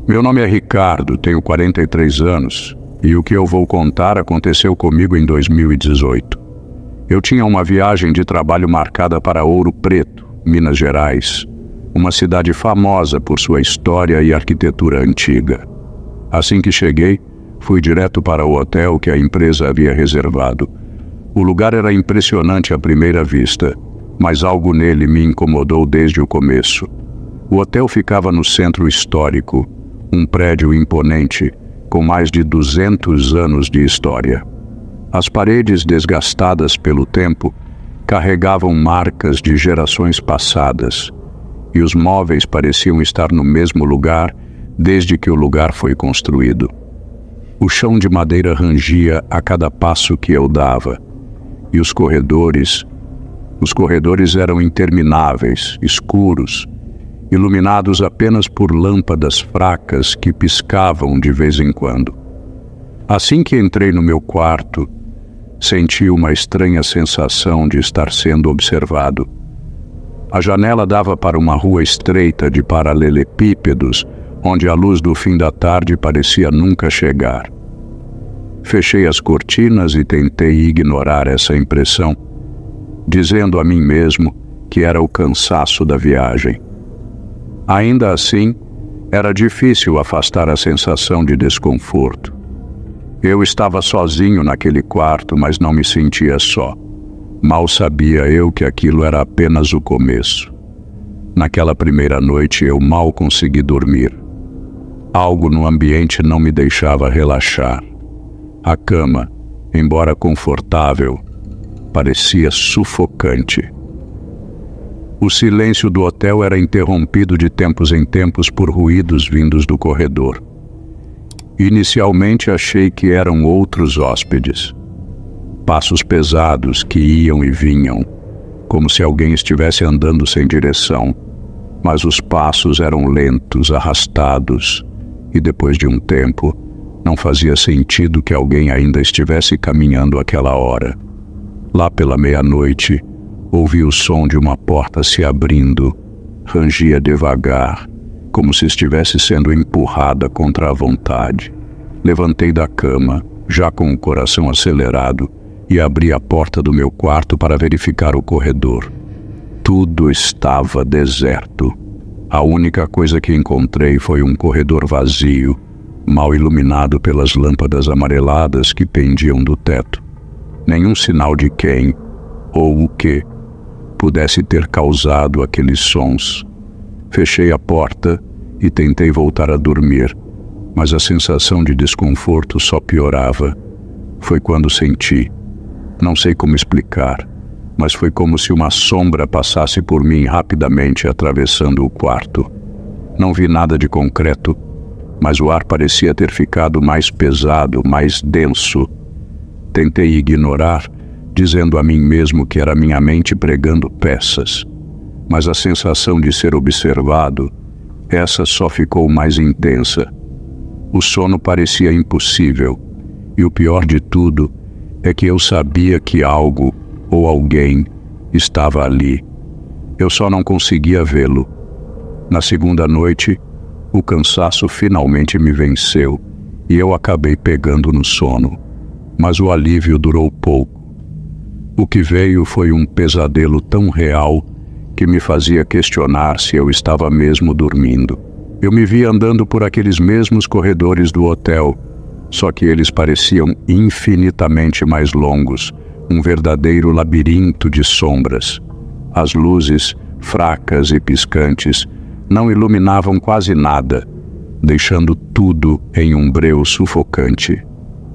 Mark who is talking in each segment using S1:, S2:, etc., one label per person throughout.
S1: Meu nome é Ricardo, tenho 43 anos e o que eu vou contar aconteceu comigo em 2018. Eu tinha uma viagem de trabalho marcada para Ouro Preto, Minas Gerais, uma cidade famosa por sua história e arquitetura antiga. Assim que cheguei, fui direto para o hotel que a empresa havia reservado. O lugar era impressionante à primeira vista, mas algo nele me incomodou desde o começo. O hotel ficava no centro histórico, um prédio imponente, com mais de 200 anos de história. As paredes desgastadas pelo tempo carregavam marcas de gerações passadas, e os móveis pareciam estar no mesmo lugar desde que o lugar foi construído. O chão de madeira rangia a cada passo que eu dava, e os corredores eram intermináveis, escuros, iluminados apenas por lâmpadas fracas que piscavam de vez em quando. Assim que entrei no meu quarto, senti uma estranha sensação de estar sendo observado. A janela dava para uma rua estreita de paralelepípedos, onde a luz do fim da tarde parecia nunca chegar. Fechei as cortinas e tentei ignorar essa impressão, dizendo a mim mesmo que era o cansaço da viagem. Ainda assim, era difícil afastar a sensação de desconforto. Eu estava sozinho naquele quarto, mas não me sentia só. Mal sabia eu que aquilo era apenas o começo. Naquela primeira noite eu mal consegui dormir. Algo no ambiente não me deixava relaxar. A cama, embora confortável, parecia sufocante. O silêncio do hotel era interrompido de tempos em tempos por ruídos vindos do corredor. Inicialmente achei que eram outros hóspedes. Passos pesados que iam e vinham, como se alguém estivesse andando sem direção. Mas os passos eram lentos, arrastados, e depois de um tempo, não fazia sentido que alguém ainda estivesse caminhando àquela hora. Lá pela meia-noite, ouvi o som de uma porta se abrindo, rangia devagar, como se estivesse sendo empurrada contra a vontade. Levantei da cama, já com o coração acelerado, e abri a porta do meu quarto para verificar o corredor. Tudo estava deserto. A única coisa que encontrei foi um corredor vazio, mal iluminado pelas lâmpadas amareladas que pendiam do teto. Nenhum sinal de quem, ou o que, pudesse ter causado aqueles sons. Fechei a porta e tentei voltar a dormir, mas a sensação de desconforto só piorava. Foi quando senti, não sei como explicar, mas foi como se uma sombra passasse por mim rapidamente atravessando o quarto. Não vi nada de concreto, mas o ar parecia ter ficado mais pesado, mais denso. Tentei ignorar, dizendo a mim mesmo que era minha mente pregando peças. Mas a sensação de ser observado, essa só ficou mais intensa. O sono parecia impossível, e o pior de tudo é que eu sabia que algo ou alguém estava ali. Eu só não conseguia vê-lo. Na segunda noite, o cansaço finalmente me venceu e eu acabei pegando no sono, mas o alívio durou pouco. O que veio foi um pesadelo tão real que me fazia questionar se eu estava mesmo dormindo. Eu me vi andando por aqueles mesmos corredores do hotel, só que eles pareciam infinitamente mais longos, um verdadeiro labirinto de sombras. As luzes, fracas e piscantes, não iluminavam quase nada, deixando tudo em um breu sufocante.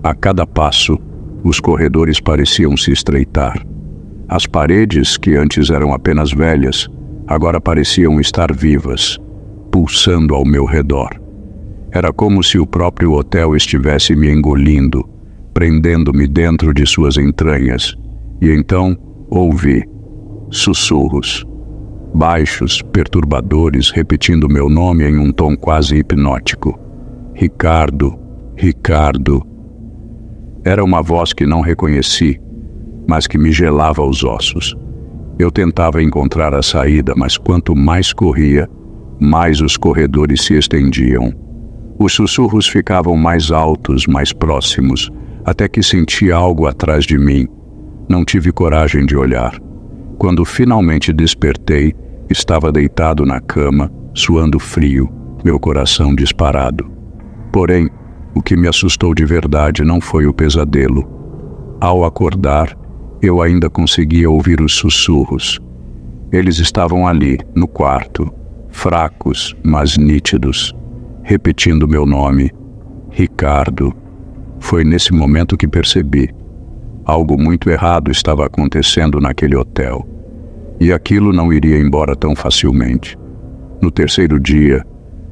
S1: A cada passo, os corredores pareciam se estreitar. As paredes, que antes eram apenas velhas, agora pareciam estar vivas, pulsando ao meu redor. Era como se o próprio hotel estivesse me engolindo, prendendo-me dentro de suas entranhas. E então ouvi sussurros, baixos, perturbadores, repetindo meu nome em um tom quase hipnótico. Ricardo, Ricardo. Era uma voz que não reconheci, mas que me gelava os ossos. Eu tentava encontrar a saída, mas quanto mais corria, mais os corredores se estendiam. Os sussurros ficavam mais altos, mais próximos, até que senti algo atrás de mim. Não tive coragem de olhar. Quando finalmente despertei, estava deitado na cama, suando frio, meu coração disparado. Porém, o que me assustou de verdade não foi o pesadelo. Ao acordar, eu ainda conseguia ouvir os sussurros. Eles estavam ali, no quarto, fracos, mas nítidos, repetindo meu nome, Ricardo. Foi nesse momento que percebi. Algo muito errado estava acontecendo naquele hotel. E aquilo não iria embora tão facilmente. No terceiro dia,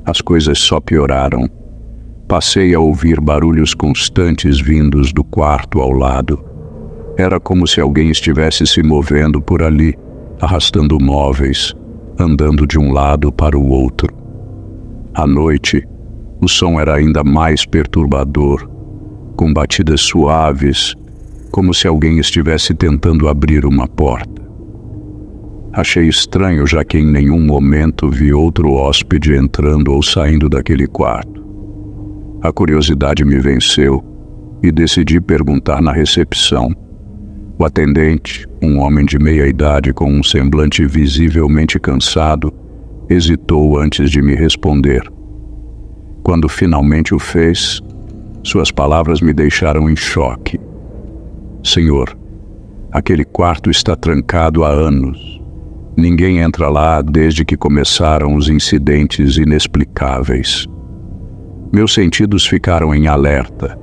S1: as coisas só pioraram. Passei a ouvir barulhos constantes vindos do quarto ao lado. Era como se alguém estivesse se movendo por ali, arrastando móveis, andando de um lado para o outro. À noite, o som era ainda mais perturbador, com batidas suaves, como se alguém estivesse tentando abrir uma porta. Achei estranho, já que em nenhum momento vi outro hóspede entrando ou saindo daquele quarto. A curiosidade me venceu e decidi perguntar na recepção. O atendente, um homem de meia idade com um semblante visivelmente cansado, hesitou antes de me responder. Quando finalmente o fez, suas palavras me deixaram em choque. Senhor, aquele quarto está trancado há anos. Ninguém entra lá desde que começaram os incidentes inexplicáveis. Meus sentidos ficaram em alerta.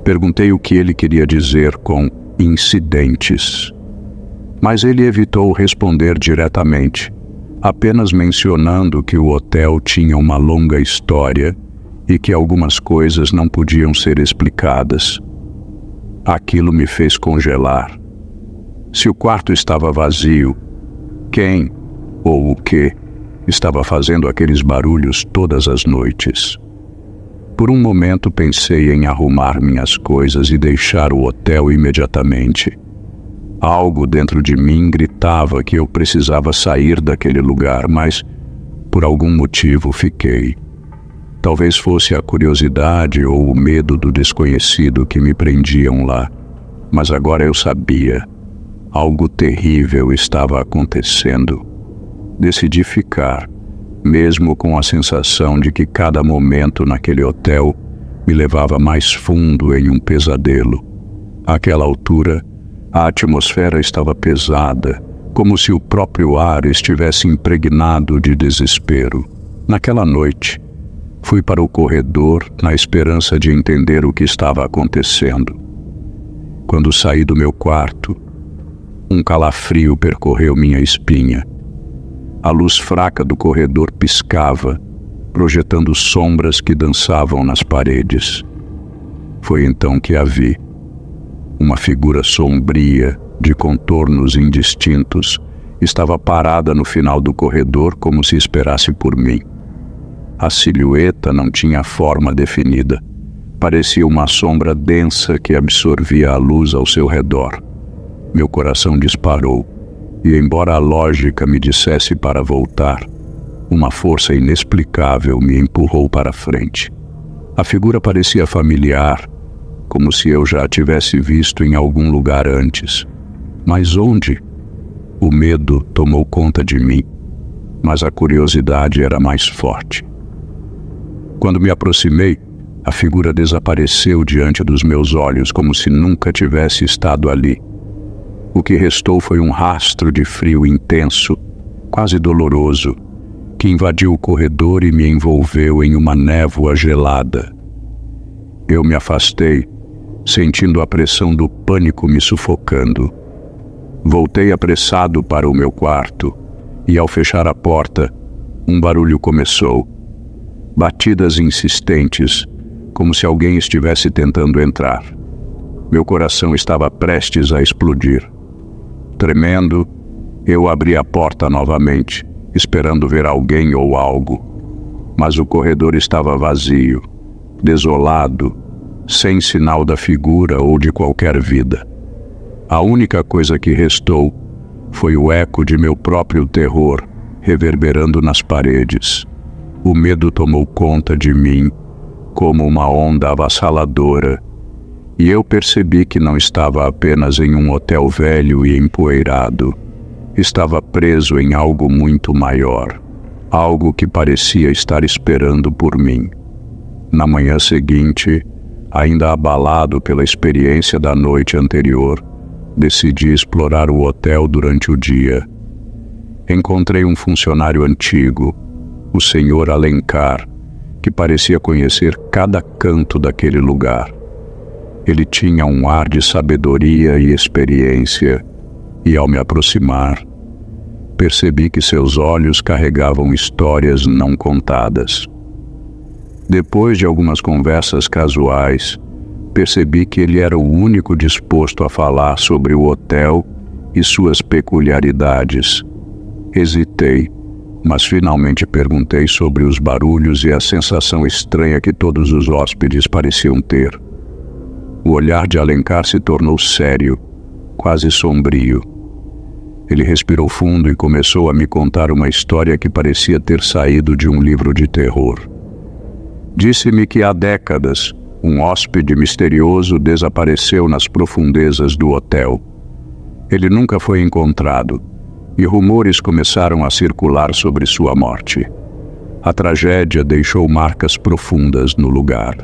S1: Perguntei o que ele queria dizer com incidentes. Mas ele evitou responder diretamente, apenas mencionando que o hotel tinha uma longa história e que algumas coisas não podiam ser explicadas. Aquilo me fez congelar. Se o quarto estava vazio, quem ou o que estava fazendo aqueles barulhos todas as noites? Por um momento pensei em arrumar minhas coisas e deixar o hotel imediatamente. Algo dentro de mim gritava que eu precisava sair daquele lugar, mas por algum motivo fiquei. Talvez fosse a curiosidade ou o medo do desconhecido que me prendiam lá, mas agora eu sabia. Algo terrível estava acontecendo. Decidi ficar, mesmo com a sensação de que cada momento naquele hotel me levava mais fundo em um pesadelo. Àquela altura, a atmosfera estava pesada, como se o próprio ar estivesse impregnado de desespero. Naquela noite, fui para o corredor na esperança de entender o que estava acontecendo. Quando saí do meu quarto, um calafrio percorreu minha espinha. A luz fraca do corredor piscava, projetando sombras que dançavam nas paredes. Foi então que a vi. Uma figura sombria, de contornos indistintos, estava parada no final do corredor como se esperasse por mim. A silhueta não tinha forma definida. Parecia uma sombra densa que absorvia a luz ao seu redor. Meu coração disparou, e embora a lógica me dissesse para voltar, uma força inexplicável me empurrou para frente. A figura parecia familiar, como se eu já a tivesse visto em algum lugar antes. Mas onde? O medo tomou conta de mim, mas a curiosidade era mais forte. Quando me aproximei, a figura desapareceu diante dos meus olhos como se nunca tivesse estado ali. O que restou foi um rastro de frio intenso, quase doloroso, que invadiu o corredor e me envolveu em uma névoa gelada. Eu me afastei, sentindo a pressão do pânico me sufocando. Voltei apressado para o meu quarto e, ao fechar a porta, um barulho começou. Batidas insistentes, como se alguém estivesse tentando entrar. Meu coração estava prestes a explodir. Tremendo, eu abri a porta novamente, esperando ver alguém ou algo. Mas o corredor estava vazio, desolado, sem sinal da figura ou de qualquer vida. A única coisa que restou foi o eco de meu próprio terror reverberando nas paredes. O medo tomou conta de mim como uma onda avassaladora, e eu percebi que não estava apenas em um hotel velho e empoeirado. Estava preso em algo muito maior, algo que parecia estar esperando por mim. Na manhã seguinte, ainda abalado pela experiência da noite anterior, decidi explorar o hotel durante o dia. Encontrei um funcionário antigo, o Sr. Alencar, que parecia conhecer cada canto daquele lugar. Ele tinha um ar de sabedoria e experiência, e ao me aproximar, percebi que seus olhos carregavam histórias não contadas. Depois de algumas conversas casuais, percebi que ele era o único disposto a falar sobre o hotel e suas peculiaridades. Hesitei, mas finalmente perguntei sobre os barulhos e a sensação estranha que todos os hóspedes pareciam ter. O olhar de Alencar se tornou sério, quase sombrio. Ele respirou fundo e começou a me contar uma história que parecia ter saído de um livro de terror. Disse-me que há décadas, um hóspede misterioso desapareceu nas profundezas do hotel. Ele nunca foi encontrado, e rumores começaram a circular sobre sua morte. A tragédia deixou marcas profundas no lugar.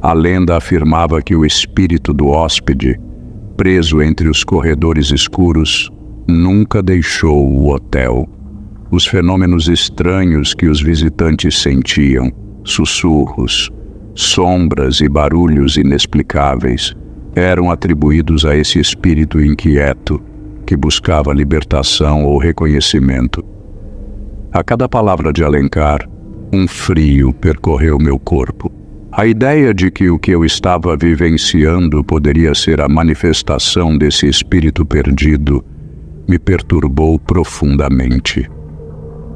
S1: A lenda afirmava que o espírito do hóspede, preso entre os corredores escuros, nunca deixou o hotel. Os fenômenos estranhos que os visitantes sentiam, sussurros, sombras e barulhos inexplicáveis, eram atribuídos a esse espírito inquieto que buscava libertação ou reconhecimento. A cada palavra de Alencar, um frio percorreu meu corpo. A ideia de que o que eu estava vivenciando poderia ser a manifestação desse espírito perdido me perturbou profundamente.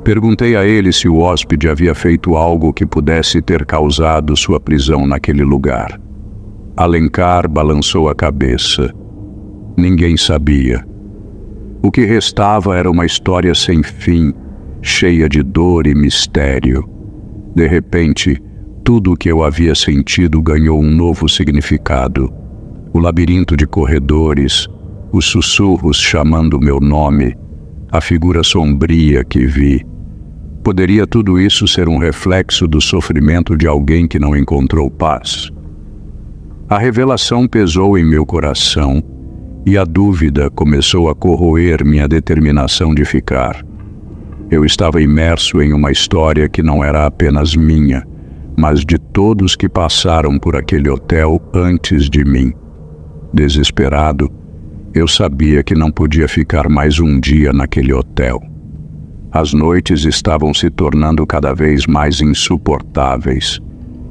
S1: Perguntei a ele se o hóspede havia feito algo que pudesse ter causado sua prisão naquele lugar. Alencar balançou a cabeça. Ninguém sabia. O que restava era uma história sem fim, cheia de dor e mistério. De repente, tudo o que eu havia sentido ganhou um novo significado. O labirinto de corredores, os sussurros chamando meu nome, a figura sombria que vi. Poderia tudo isso ser um reflexo do sofrimento de alguém que não encontrou paz? A revelação pesou em meu coração e a dúvida começou a corroer minha determinação de ficar. Eu estava imerso em uma história que não era apenas minha, mas de todos que passaram por aquele hotel antes de mim. Desesperado, eu sabia que não podia ficar mais um dia naquele hotel. As noites estavam se tornando cada vez mais insuportáveis,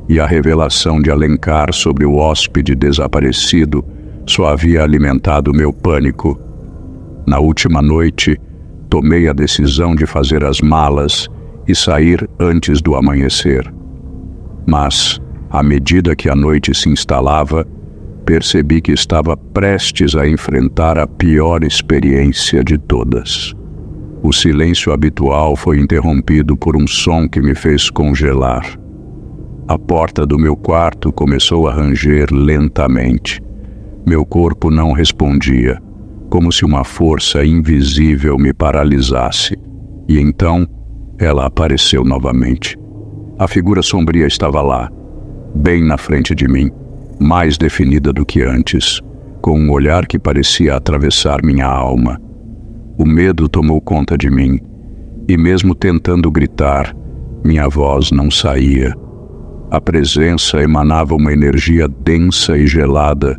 S1: e a revelação de Alencar sobre o hóspede desaparecido só havia alimentado meu pânico. Na última noite, tomei a decisão de fazer as malas e sair antes do amanhecer. Mas, à medida que a noite se instalava, percebi que estava prestes a enfrentar a pior experiência de todas. O silêncio habitual foi interrompido por um som que me fez congelar. A porta do meu quarto começou a ranger lentamente. Meu corpo não respondia, como se uma força invisível me paralisasse. E então, ela apareceu novamente. A figura sombria estava lá, bem na frente de mim, mais definida do que antes, com um olhar que parecia atravessar minha alma. O medo tomou conta de mim, e mesmo tentando gritar, minha voz não saía. A presença emanava uma energia densa e gelada,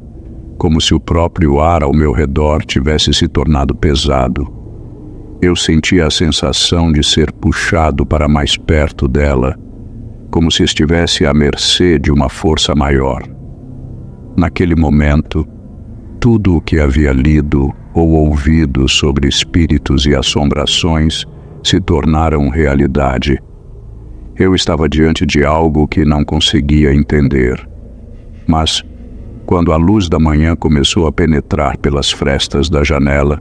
S1: como se o próprio ar ao meu redor tivesse se tornado pesado. Eu sentia a sensação de ser puxado para mais perto dela, como se estivesse à mercê de uma força maior. Naquele momento, tudo o que havia lido ou ouvido sobre espíritos e assombrações se tornaram realidade. Eu estava diante de algo que não conseguia entender. Mas, quando a luz da manhã começou a penetrar pelas frestas da janela,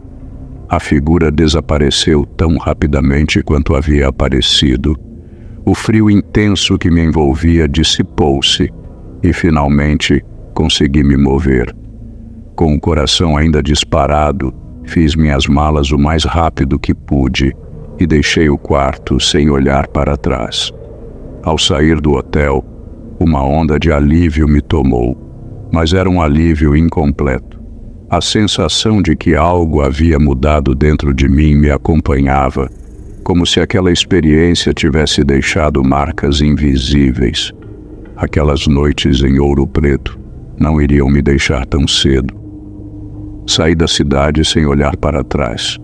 S1: a figura desapareceu tão rapidamente quanto havia aparecido. O frio intenso que me envolvia dissipou-se e, finalmente, consegui me mover. Com o coração ainda disparado, fiz minhas malas o mais rápido que pude e deixei o quarto sem olhar para trás. Ao sair do hotel, uma onda de alívio me tomou, mas era um alívio incompleto. A sensação de que algo havia mudado dentro de mim me acompanhava, como se aquela experiência tivesse deixado marcas invisíveis. Aquelas noites em Ouro Preto não iriam me deixar tão cedo. Saí da cidade sem olhar para trás,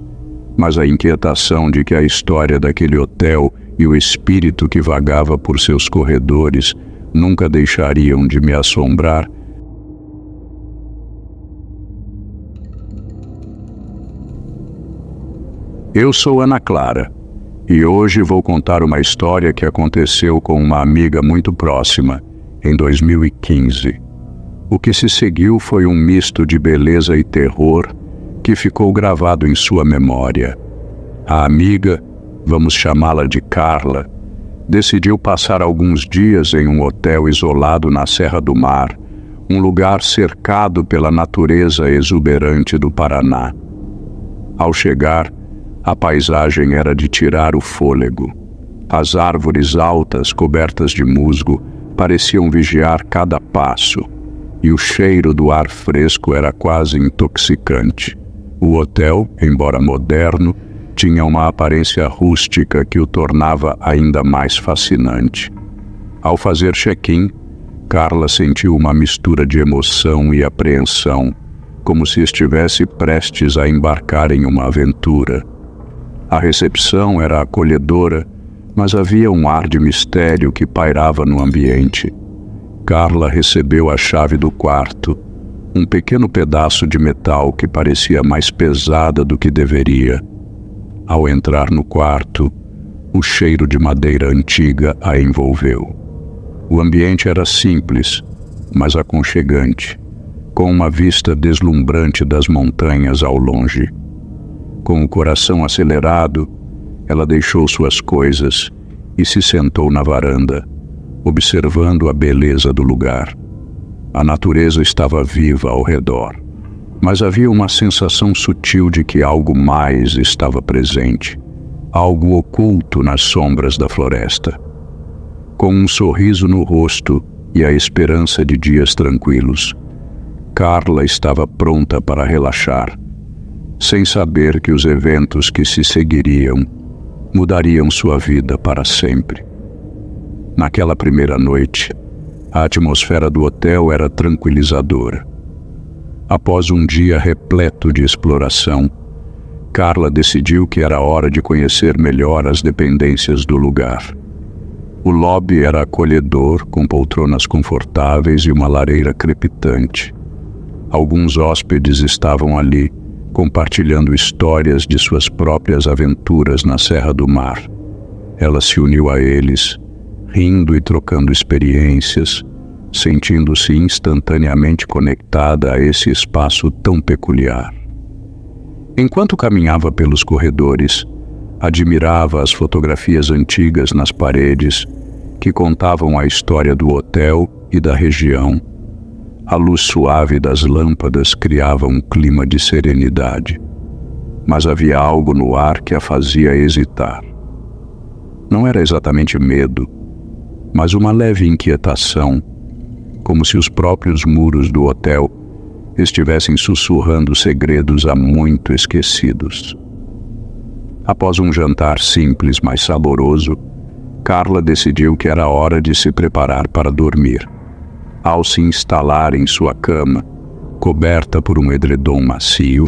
S1: mas a inquietação de que a história daquele hotel e o espírito que vagava por seus corredores nunca deixariam de me assombrar. Eu sou Ana Clara e hoje vou contar uma história que aconteceu com uma amiga muito próxima em 2015. O que se seguiu foi um misto de beleza e terror que ficou gravado em sua memória. A amiga, vamos chamá-la de Carla, decidiu passar alguns dias em um hotel isolado na Serra do Mar, um lugar cercado pela natureza exuberante do Paraná. Ao chegar, a paisagem era de tirar o fôlego. As árvores altas, cobertas de musgo, pareciam vigiar cada passo, e o cheiro do ar fresco era quase intoxicante. O hotel, embora moderno, tinha uma aparência rústica que o tornava ainda mais fascinante. Ao fazer check-in, Carla sentiu uma mistura de emoção e apreensão, como se estivesse prestes a embarcar em uma aventura. A recepção era acolhedora, mas havia um ar de mistério que pairava no ambiente. Carla recebeu a chave do quarto, um pequeno pedaço de metal que parecia mais pesada do que deveria. Ao entrar no quarto, o cheiro de madeira antiga a envolveu. O ambiente era simples, mas aconchegante, com uma vista deslumbrante das montanhas ao longe. Com o coração acelerado, ela deixou suas coisas e se sentou na varanda, observando a beleza do lugar. A natureza estava viva ao redor, mas havia uma sensação sutil de que algo mais estava presente, algo oculto nas sombras da floresta. Com um sorriso no rosto e a esperança de dias tranquilos, Carla estava pronta para relaxar, sem saber que os eventos que se seguiriam mudariam sua vida para sempre. Naquela primeira noite, a atmosfera do hotel era tranquilizadora. Após um dia repleto de exploração, Carla decidiu que era hora de conhecer melhor as dependências do lugar. O lobby era acolhedor, com poltronas confortáveis e uma lareira crepitante. Alguns hóspedes estavam ali, compartilhando histórias de suas próprias aventuras na Serra do Mar. Ela se uniu a eles, rindo e trocando experiências, sentindo-se instantaneamente conectada a esse espaço tão peculiar. Enquanto caminhava pelos corredores, admirava as fotografias antigas nas paredes que contavam a história do hotel e da região. A luz suave das lâmpadas criava um clima de serenidade, mas havia algo no ar que a fazia hesitar. Não era exatamente medo, mas uma leve inquietação, como se os próprios muros do hotel estivessem sussurrando segredos há muito esquecidos. Após um jantar simples, mas saboroso, Carla decidiu que era hora de se preparar para dormir. Ao se instalar em sua cama, coberta por um edredom macio,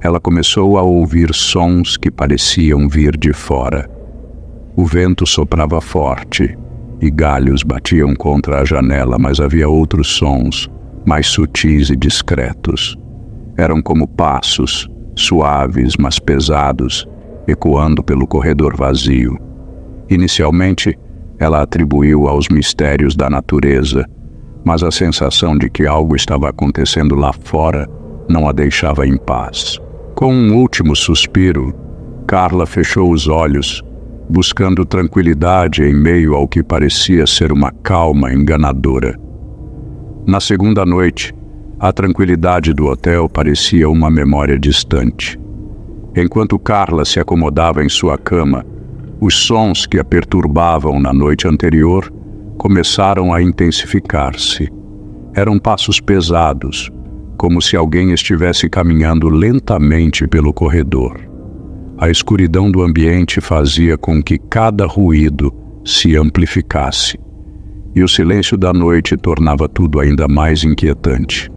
S1: ela começou a ouvir sons que pareciam vir de fora. O vento soprava forte e galhos batiam contra a janela, mas havia outros sons, mais sutis e discretos. Eram como passos, suaves, mas pesados, ecoando pelo corredor vazio. Inicialmente, ela atribuiu aos mistérios da natureza, mas a sensação de que algo estava acontecendo lá fora não a deixava em paz. Com um último suspiro, Carla fechou os olhos buscando tranquilidade em meio ao que parecia ser uma calma enganadora. Na segunda noite, a tranquilidade do hotel parecia uma memória distante. Enquanto Carla se acomodava em sua cama, os sons que a perturbavam na noite anterior começaram a intensificar-se. Eram passos pesados, como se alguém estivesse caminhando lentamente pelo corredor. A escuridão do ambiente fazia com que cada ruído se amplificasse, e o silêncio da noite tornava tudo ainda mais inquietante.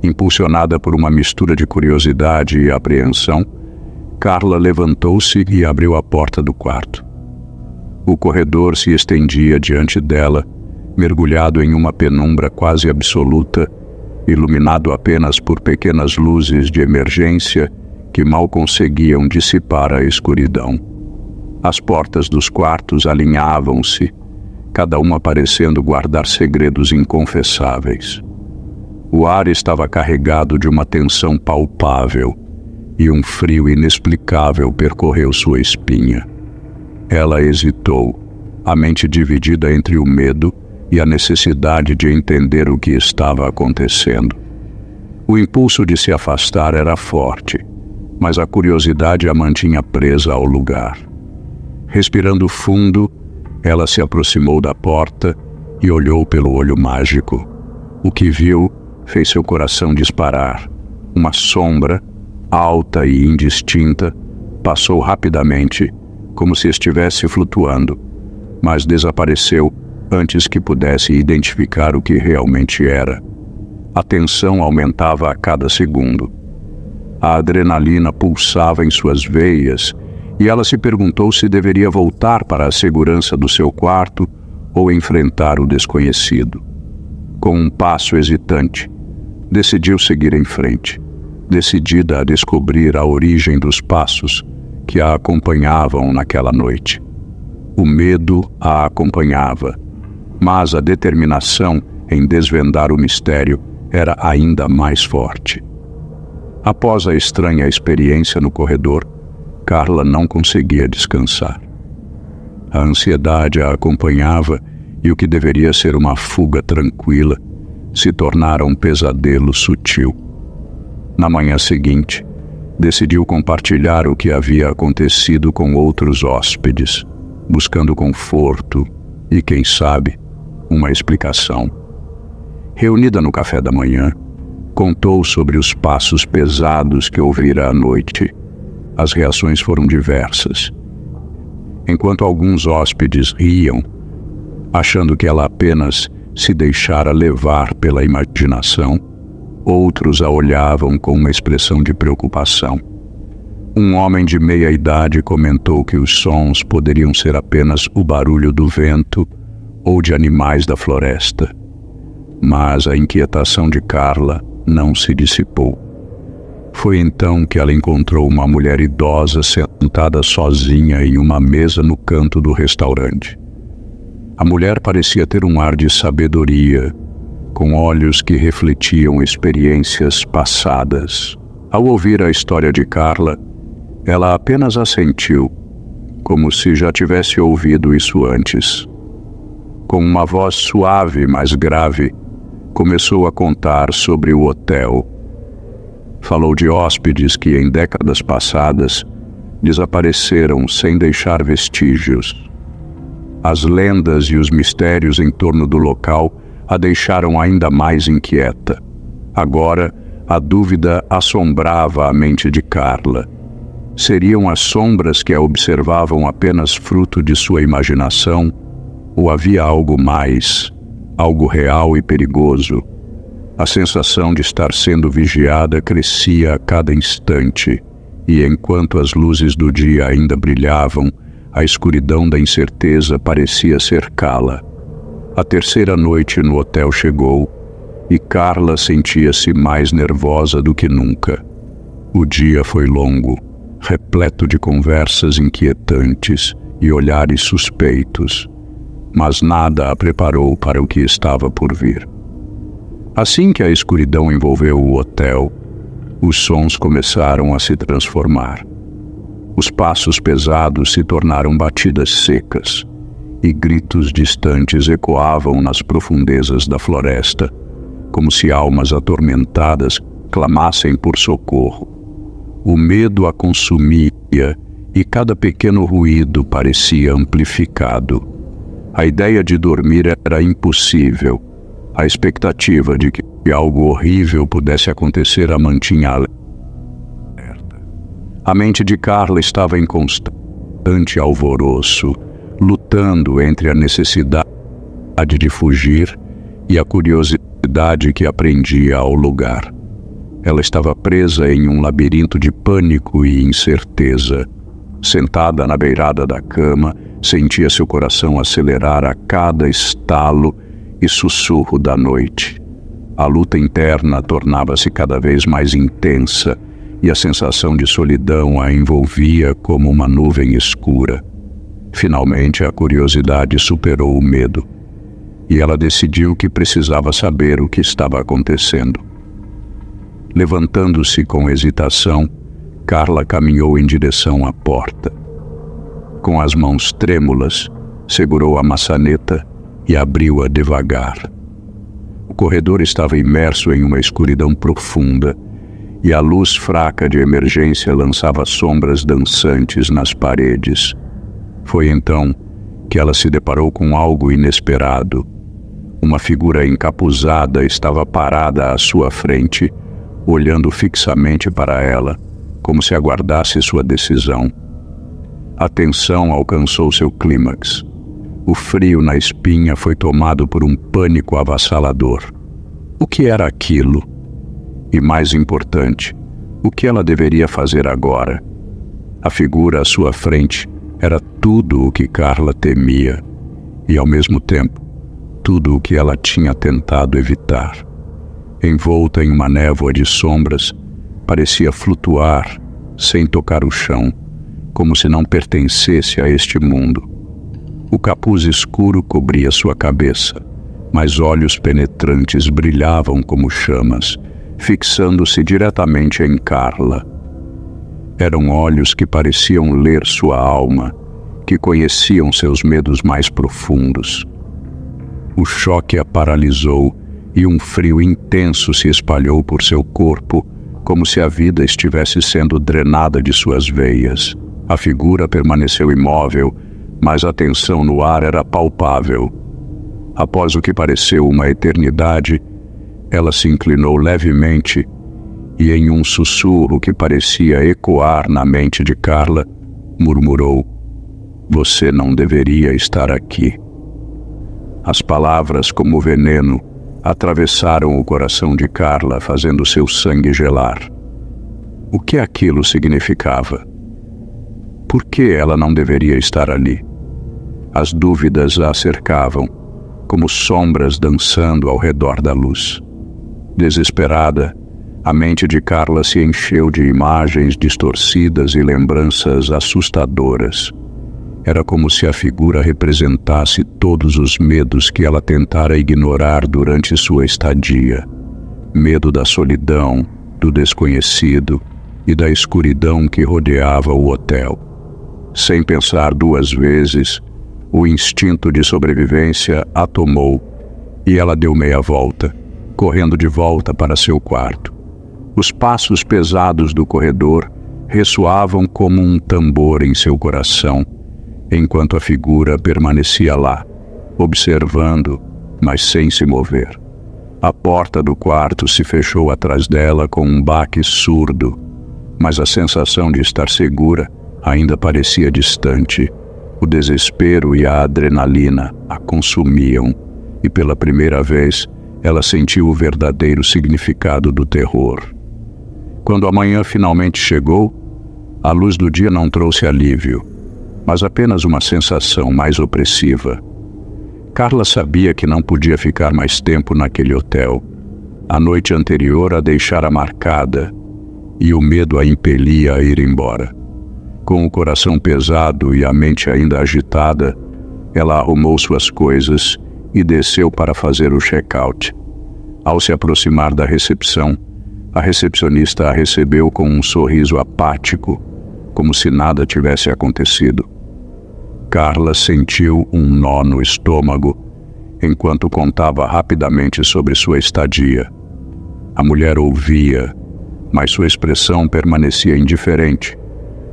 S1: Impulsionada por uma mistura de curiosidade e apreensão, Carla levantou-se e abriu a porta do quarto. O corredor se estendia diante dela, mergulhado em uma penumbra quase absoluta, iluminado apenas por pequenas luzes de emergência que mal conseguiam dissipar a escuridão. As portas dos quartos alinhavam-se, cada uma parecendo guardar segredos inconfessáveis. O ar estava carregado de uma tensão palpável, e um frio inexplicável percorreu sua espinha. Ela hesitou, a mente dividida entre o medo e a necessidade de entender o que estava acontecendo. O impulso de se afastar era forte, mas a curiosidade a mantinha presa ao lugar. Respirando fundo, ela se aproximou da porta e olhou pelo olho mágico. O que viu fez seu coração disparar. Uma sombra, alta e indistinta, passou rapidamente, como se estivesse flutuando, mas desapareceu antes que pudesse identificar o que realmente era. A tensão aumentava a cada segundo. A adrenalina pulsava em suas veias e ela se perguntou se deveria voltar para a segurança do seu quarto ou enfrentar o desconhecido. Com um passo hesitante, decidiu seguir em frente, decidida a descobrir a origem dos passos que a acompanhavam naquela noite. O medo a acompanhava, mas a determinação em desvendar o mistério era ainda mais forte. Após a estranha experiência no corredor, Carla não conseguia descansar. A ansiedade a acompanhava e o que deveria ser uma fuga tranquila se tornara um pesadelo sutil. Na manhã seguinte, decidiu compartilhar o que havia acontecido com outros hóspedes, buscando conforto e, quem sabe, uma explicação. Reunida no café da manhã, contou sobre os passos pesados que ouvira à noite. As reações foram diversas. Enquanto alguns hóspedes riam, achando que ela apenas se deixara levar pela imaginação, outros a olhavam com uma expressão de preocupação. Um homem de meia idade comentou que os sons poderiam ser apenas o barulho do vento ou de animais da floresta. Mas a inquietação de Carla não se dissipou. Foi então que ela encontrou uma mulher idosa sentada sozinha em uma mesa no canto do restaurante. A mulher parecia ter um ar de sabedoria, com olhos que refletiam experiências passadas. Ao ouvir a história de Carla, ela apenas assentiu, como se já tivesse ouvido isso antes. Com uma voz suave, mas grave, começou a contar sobre o hotel. Falou de hóspedes que, em décadas passadas, desapareceram sem deixar vestígios. As lendas e os mistérios em torno do local a deixaram ainda mais inquieta. Agora, a dúvida assombrava a mente de Carla. Seriam as sombras que a observavam apenas fruto de sua imaginação? Ou havia algo mais, algo real e perigoso? A sensação de estar sendo vigiada crescia a cada instante, e enquanto as luzes do dia ainda brilhavam, a escuridão da incerteza parecia cercá-la. A terceira noite no hotel chegou, e Carla sentia-se mais nervosa do que nunca. O dia foi longo, repleto de conversas inquietantes e olhares suspeitos, mas nada a preparou para o que estava por vir. Assim que a escuridão envolveu o hotel, os sons começaram a se transformar. Os passos pesados se tornaram batidas secas, e gritos distantes ecoavam nas profundezas da floresta, como se almas atormentadas clamassem por socorro. O medo a consumia e cada pequeno ruído parecia amplificado. A ideia de dormir era impossível. A expectativa de que algo horrível pudesse acontecer a mantinha alerta. A mente de Carla estava em constante alvoroço, lutando entre a necessidade de fugir e a curiosidade que a prendia ao lugar. Ela estava presa em um labirinto de pânico e incerteza. Sentada na beirada da cama, sentia seu coração acelerar a cada estalo e sussurro da noite. A luta interna tornava-se cada vez mais intensa e a sensação de solidão a envolvia como uma nuvem escura. Finalmente, a curiosidade superou o medo e ela decidiu que precisava saber o que estava acontecendo. Levantando-se com hesitação, Carla caminhou em direção à porta. Com as mãos trêmulas, segurou a maçaneta e abriu-a devagar. O corredor estava imerso em uma escuridão profunda e a luz fraca de emergência lançava sombras dançantes nas paredes. Foi então que ela se deparou com algo inesperado. Uma figura encapuzada estava parada à sua frente, olhando fixamente para ela, como se aguardasse sua decisão. A tensão alcançou seu clímax. O frio na espinha foi tomado por um pânico avassalador. O que era aquilo? E mais importante, o que ela deveria fazer agora? A figura à sua frente era tudo o que Carla temia e, ao mesmo tempo, tudo o que ela tinha tentado evitar. Envolta em uma névoa de sombras, parecia flutuar sem tocar o chão, como se não pertencesse a este mundo. O capuz escuro cobria sua cabeça, mas olhos penetrantes brilhavam como chamas, fixando-se diretamente em Carla. Eram olhos que pareciam ler sua alma, que conheciam seus medos mais profundos. O choque a paralisou e um frio intenso se espalhou por seu corpo, como se a vida estivesse sendo drenada de suas veias. A figura permaneceu imóvel, mas a tensão no ar era palpável. Após o que pareceu uma eternidade, ela se inclinou levemente e, em um sussurro que parecia ecoar na mente de Carla, murmurou: "Você não deveria estar aqui." As palavras, como veneno, atravessaram o coração de Carla, fazendo seu sangue gelar. O que aquilo significava? Por que ela não deveria estar ali? As dúvidas a cercavam, como sombras dançando ao redor da luz. Desesperada, a mente de Carla se encheu de imagens distorcidas e lembranças assustadoras. Era como se a figura representasse todos os medos que ela tentara ignorar durante sua estadia. Medo da solidão, do desconhecido e da escuridão que rodeava o hotel. Sem pensar duas vezes, o instinto de sobrevivência a tomou e ela deu meia volta, correndo de volta para seu quarto. Os passos pesados do corredor ressoavam como um tambor em seu coração, enquanto a figura permanecia lá, observando, mas sem se mover. A porta do quarto se fechou atrás dela com um baque surdo, mas a sensação de estar segura ainda parecia distante. O desespero e a adrenalina a consumiam, e pela primeira vez ela sentiu o verdadeiro significado do terror. Quando a manhã finalmente chegou, a luz do dia não trouxe alívio, mas apenas uma sensação mais opressiva. Carla sabia que não podia ficar mais tempo naquele hotel. A noite anterior a deixara marcada e o medo a impelia a ir embora. Com o coração pesado e a mente ainda agitada, ela arrumou suas coisas e desceu para fazer o check-out. Ao se aproximar da recepção, a recepcionista a recebeu com um sorriso apático, como se nada tivesse acontecido. Carla sentiu um nó no estômago enquanto contava rapidamente sobre sua estadia. A mulher ouvia, mas sua expressão permanecia indiferente,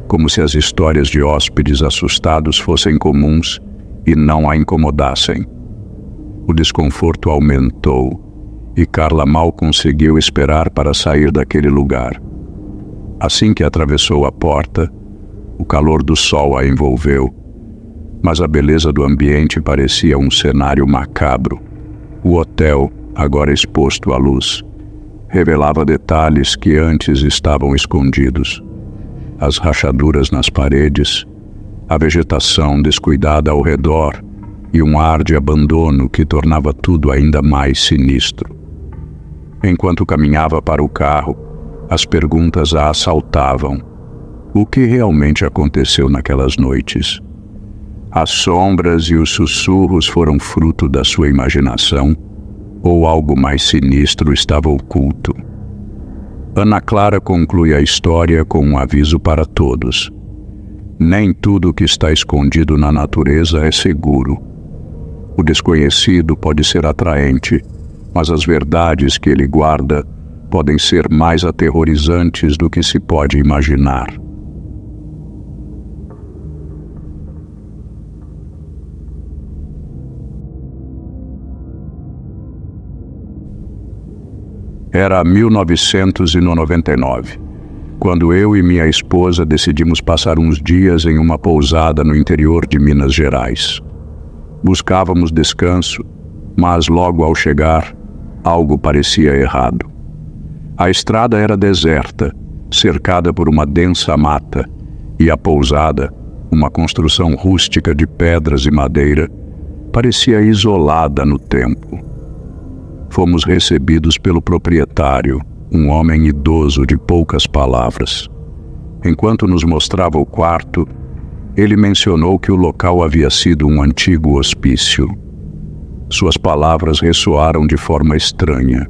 S1: como se as histórias de hóspedes assustados fossem comuns e não a incomodassem. O desconforto aumentou e Carla mal conseguiu esperar para sair daquele lugar. Assim que atravessou a porta, o calor do sol a envolveu, mas a beleza do ambiente parecia um cenário macabro. O hotel, agora exposto à luz, revelava detalhes que antes estavam escondidos. As rachaduras nas paredes, a vegetação descuidada ao redor e um ar de abandono que tornava tudo ainda mais sinistro. Enquanto caminhava para o carro, as perguntas a assaltavam. O que realmente aconteceu naquelas noites? As sombras e os sussurros foram fruto da sua imaginação, ou algo mais sinistro estava oculto? Ana Clara conclui a história com um aviso para todos. Nem tudo que está escondido na natureza é seguro. O desconhecido pode ser atraente, mas as verdades que ele guarda podem ser mais aterrorizantes do que se pode imaginar. Era 1999, quando eu e minha esposa decidimos passar uns dias em uma pousada no interior de Minas Gerais. Buscávamos descanso, mas logo ao chegar, algo parecia errado. A estrada era deserta, cercada por uma densa mata, e a pousada, uma construção rústica de pedras e madeira, parecia isolada no tempo. Fomos recebidos pelo proprietário, um homem idoso de poucas palavras. Enquanto nos mostrava o quarto, ele mencionou que o local havia sido um antigo hospício. Suas palavras ressoaram de forma estranha.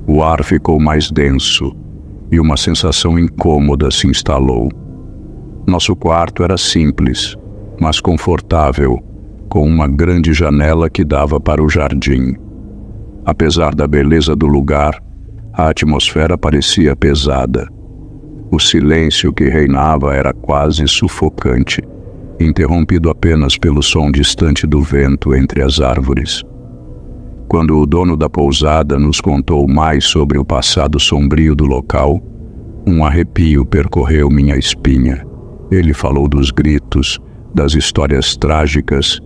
S1: O ar ficou mais denso e uma sensação incômoda se instalou. Nosso quarto era simples, mas confortável, com uma grande janela que dava para o jardim. Apesar da beleza do lugar, a atmosfera parecia pesada. O silêncio que reinava era quase sufocante, interrompido apenas pelo som distante do vento entre as árvores. Quando o dono da pousada nos contou mais sobre o passado sombrio do local, um arrepio percorreu minha espinha. Ele falou dos gritos, das histórias trágicas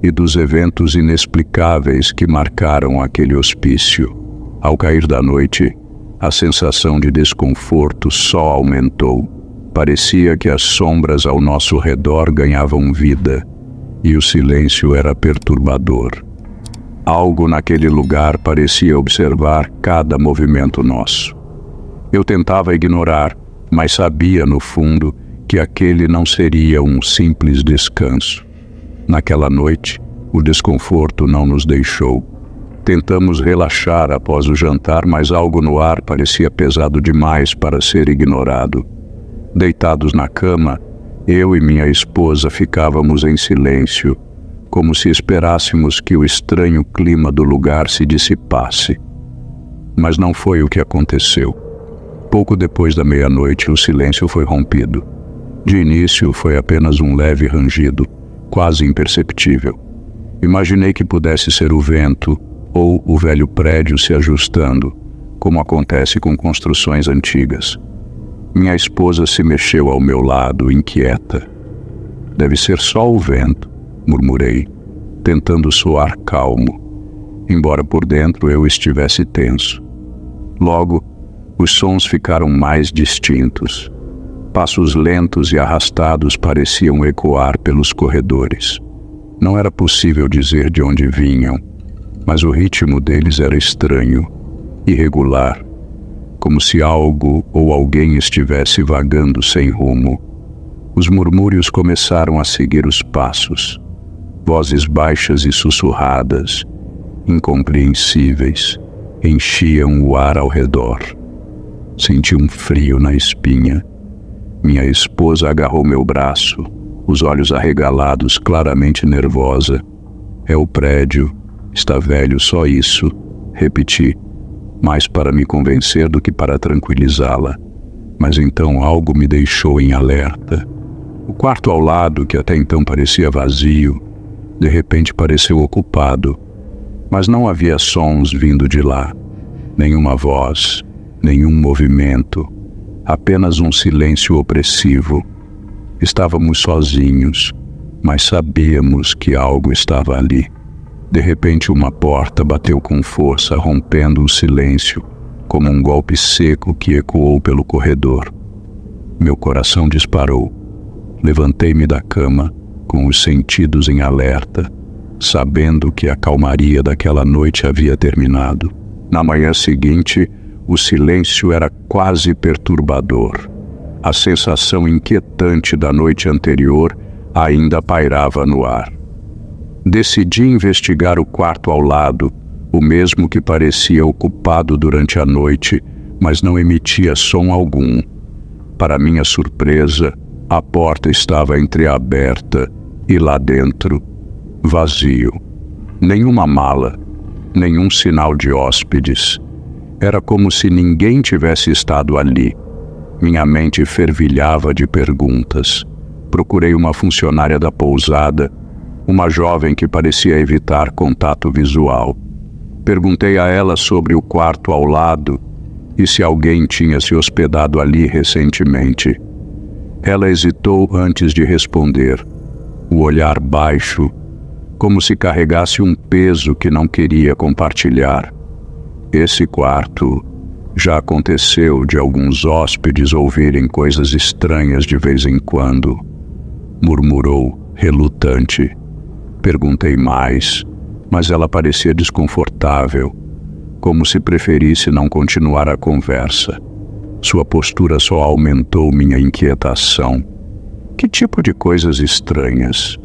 S1: e dos eventos inexplicáveis que marcaram aquele hospício. Ao cair da noite, a sensação de desconforto só aumentou. Parecia que as sombras ao nosso redor ganhavam vida, e o silêncio era perturbador. Algo naquele lugar parecia observar cada movimento nosso. Eu tentava ignorar, mas sabia, no fundo, que aquele não seria um simples descanso. Naquela noite, o desconforto não nos deixou. Tentamos relaxar após o jantar, mas algo no ar parecia pesado demais para ser ignorado. Deitados na cama, eu e minha esposa ficávamos em silêncio, como se esperássemos que o estranho clima do lugar se dissipasse. Mas não foi o que aconteceu. Pouco depois da meia-noite, o silêncio foi rompido. De início, foi apenas um leve rangido, quase imperceptível. Imaginei que pudesse ser o vento ou o velho prédio se ajustando, como acontece com construções antigas. Minha esposa se mexeu ao meu lado, inquieta. Deve ser só o vento, murmurei, tentando soar calmo, embora por dentro eu estivesse tenso. Logo, os sons ficaram mais distintos. Passos lentos e arrastados pareciam ecoar pelos corredores. Não era possível dizer de onde vinham, mas o ritmo deles era estranho, irregular, como se algo ou alguém estivesse vagando sem rumo. Os murmúrios começaram a seguir os passos, vozes baixas e sussurradas, incompreensíveis, enchiam o ar ao redor. Senti um frio na espinha. Minha esposa agarrou meu braço, os olhos arregalados, claramente nervosa. É o prédio. Está velho, só isso. Repeti, mais para me convencer do que para tranquilizá-la. Mas então algo me deixou em alerta. O quarto ao lado, que até então parecia vazio, de repente pareceu ocupado. Mas não havia sons vindo de lá. Nenhuma voz, nenhum movimento. Apenas um silêncio opressivo. Estávamos sozinhos, mas sabíamos que algo estava ali. De repente uma porta bateu com força, rompendo o silêncio, como um golpe seco que ecoou pelo corredor. Meu coração disparou. Levantei-me da cama, com os sentidos em alerta, sabendo que a calmaria daquela noite havia terminado. Na manhã seguinte, o silêncio era quase perturbador. A sensação inquietante da noite anterior ainda pairava no ar. Decidi investigar o quarto ao lado, o mesmo que parecia ocupado durante a noite, mas não emitia som algum. Para minha surpresa, a porta estava entreaberta e lá dentro, vazio. Nenhuma mala, nenhum sinal de hóspedes. Era como se ninguém tivesse estado ali. Minha mente fervilhava de perguntas. Procurei uma funcionária da pousada, uma jovem que parecia evitar contato visual. Perguntei a ela sobre o quarto ao lado e se alguém tinha se hospedado ali recentemente. Ela hesitou antes de responder, o olhar baixo, como se carregasse um peso que não queria compartilhar. Esse quarto já aconteceu de alguns hóspedes ouvirem coisas estranhas de vez em quando, murmurou, relutante. Perguntei mais, mas ela parecia desconfortável, como se preferisse não continuar a conversa. Sua postura só aumentou minha inquietação. Que tipo de coisas estranhas?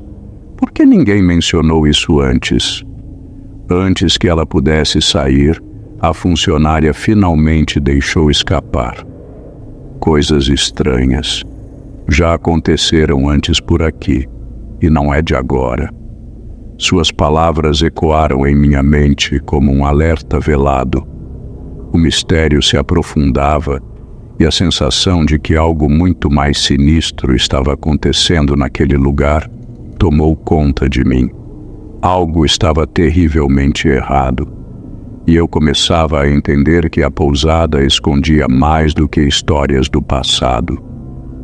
S1: Por que ninguém mencionou isso antes? Antes que ela pudesse sair, a funcionária finalmente deixou escapar. Coisas estranhas. Já aconteceram antes por aqui, e não é de agora. Suas palavras ecoaram em minha mente como um alerta velado. O mistério se aprofundava e a sensação de que algo muito mais sinistro estava acontecendo naquele lugar tomou conta de mim. Algo estava terrivelmente errado. E eu começava a entender que a pousada escondia mais do que histórias do passado.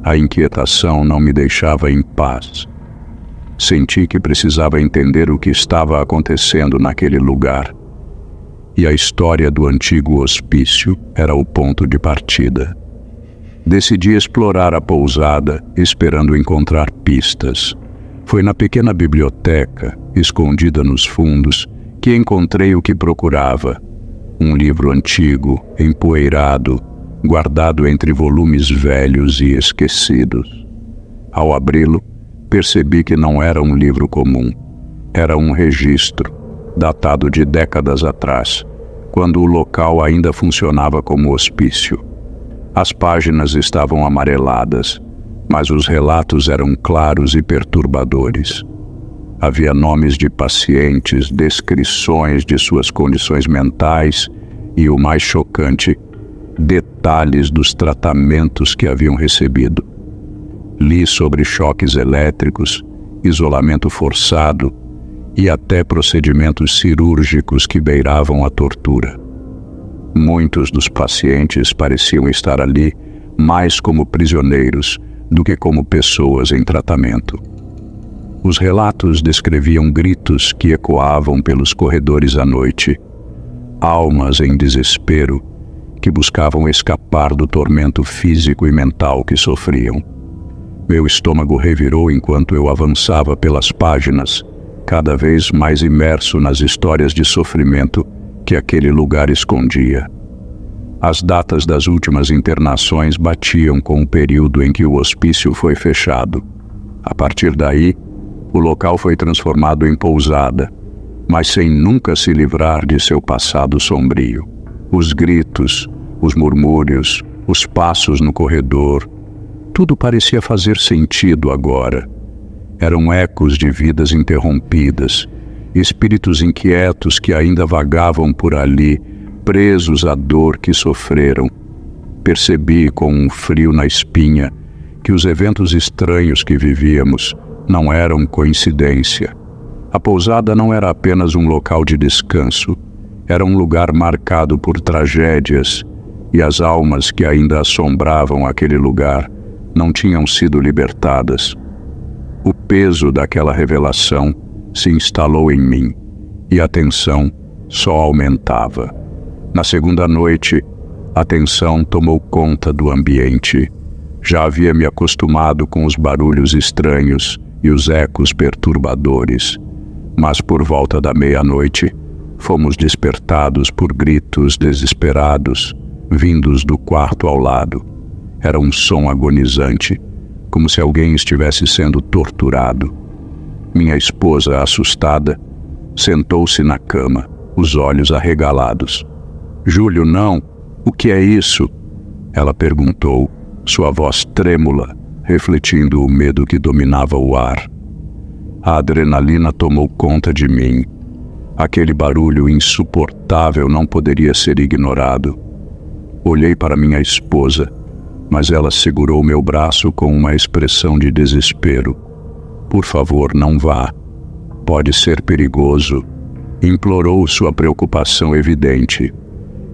S1: A inquietação não me deixava em paz. Senti que precisava entender o que estava acontecendo naquele lugar. E a história do antigo hospício era o ponto de partida. Decidi explorar a pousada, esperando encontrar pistas. Foi na pequena biblioteca, escondida nos fundos, que encontrei o que procurava. Um livro antigo, empoeirado, guardado entre volumes velhos e esquecidos. Ao abri-lo, percebi que não era um livro comum. Era um registro, datado de décadas atrás, quando o local ainda funcionava como hospício. As páginas estavam amareladas, mas os relatos eram claros e perturbadores. Havia nomes de pacientes, descrições de suas condições mentais e, o mais chocante, detalhes dos tratamentos que haviam recebido. Li sobre choques elétricos, isolamento forçado e até procedimentos cirúrgicos que beiravam a tortura. Muitos dos pacientes pareciam estar ali mais como prisioneiros do que como pessoas em tratamento. Os relatos descreviam gritos que ecoavam pelos corredores à noite, almas em desespero que buscavam escapar do tormento físico e mental que sofriam. Meu estômago revirou enquanto eu avançava pelas páginas, cada vez mais imerso nas histórias de sofrimento que aquele lugar escondia. As datas das últimas internações batiam com o período em que o hospício foi fechado. A partir daí, o local foi transformado em pousada, mas sem nunca se livrar de seu passado sombrio. Os gritos, os murmúrios, os passos no corredor, Tudo parecia fazer sentido agora. Eram ecos de vidas interrompidas, espíritos inquietos que ainda vagavam por ali, presos à dor que sofreram. Percebi com um frio na espinha que os eventos estranhos que vivíamos não eram coincidência. A pousada não era apenas um local de descanso, era um lugar marcado por tragédias, e as almas que ainda assombravam aquele lugar não tinham sido libertadas. O peso daquela revelação se instalou em mim, e a tensão só aumentava. Na segunda noite, a tensão tomou conta do ambiente. Já havia me acostumado com os barulhos estranhos e os ecos perturbadores, mas por volta da meia-noite, fomos despertados por gritos desesperados, vindos do quarto ao lado. Era um som agonizante, como se alguém estivesse sendo torturado. Minha esposa, assustada, sentou-se na cama, os olhos arregalados. "Júlio, não! O que é isso?" Ela perguntou, sua voz trêmula, refletindo o medo que dominava o ar. A adrenalina tomou conta de mim. Aquele barulho insuportável não poderia ser ignorado. Olhei para minha esposa, mas ela segurou meu braço com uma expressão de desespero. "Por favor, não vá. Pode ser perigoso", implorou, sua preocupação evidente.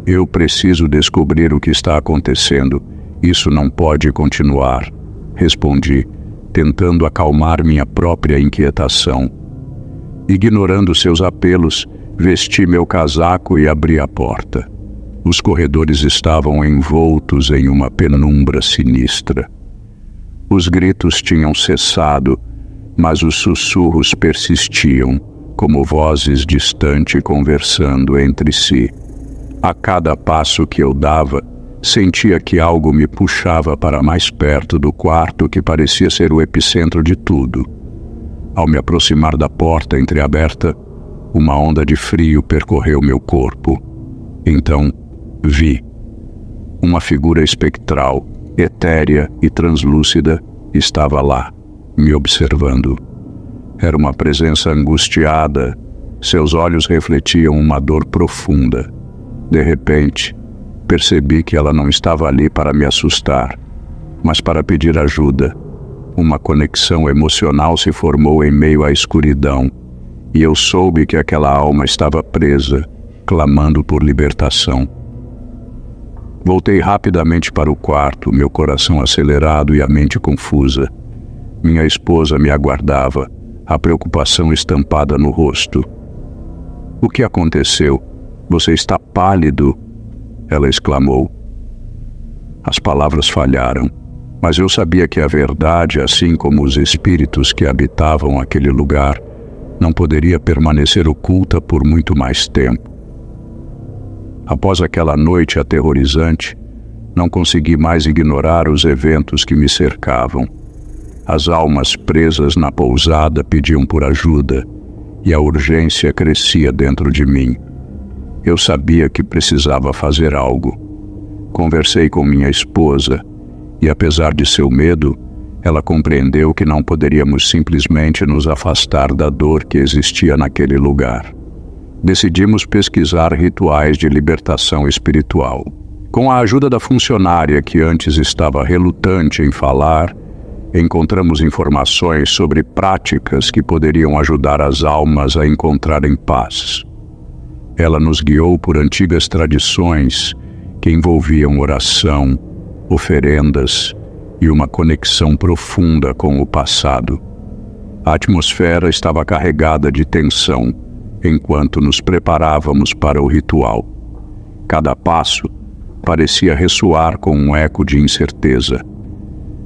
S1: "Eu preciso descobrir o que está acontecendo. Isso não pode continuar", respondi, tentando acalmar minha própria inquietação. Ignorando seus apelos, vesti meu casaco e abri a porta. Os corredores estavam envoltos em uma penumbra sinistra. Os gritos tinham cessado, mas os sussurros persistiam, como vozes distantes conversando entre si. A cada passo que eu dava, sentia que algo me puxava para mais perto do quarto que parecia ser o epicentro de tudo. Ao me aproximar da porta entreaberta, uma onda de frio percorreu meu corpo. Então, vi. Uma figura espectral, etérea e translúcida, estava lá, me observando. Era uma presença angustiada, seus olhos refletiam uma dor profunda. De repente, percebi que ela não estava ali para me assustar, mas para pedir ajuda. Uma conexão emocional se formou em meio à escuridão, e eu soube que aquela alma estava presa, clamando por libertação. Voltei rapidamente para o quarto, meu coração acelerado e a mente confusa. Minha esposa me aguardava, a preocupação estampada no rosto. "O que aconteceu? Você está pálido", ela exclamou. As palavras falharam, mas eu sabia que a verdade, assim como os espíritos que habitavam aquele lugar, não poderia permanecer oculta por muito mais tempo. Após aquela noite aterrorizante, não consegui mais ignorar os eventos que me cercavam. As almas presas na pousada pediam por ajuda, e a urgência crescia dentro de mim. Eu sabia que precisava fazer algo. Conversei com minha esposa, e apesar de seu medo, ela compreendeu que não poderíamos simplesmente nos afastar da dor que existia naquele lugar. Decidimos pesquisar rituais de libertação espiritual. Com a ajuda da funcionária que antes estava relutante em falar, encontramos informações sobre práticas que poderiam ajudar as almas a encontrarem paz. Ela nos guiou por antigas tradições que envolviam oração, oferendas e uma conexão profunda com o passado. A atmosfera estava carregada de tensão enquanto nos preparávamos para o ritual. Cada passo parecia ressoar com um eco de incerteza.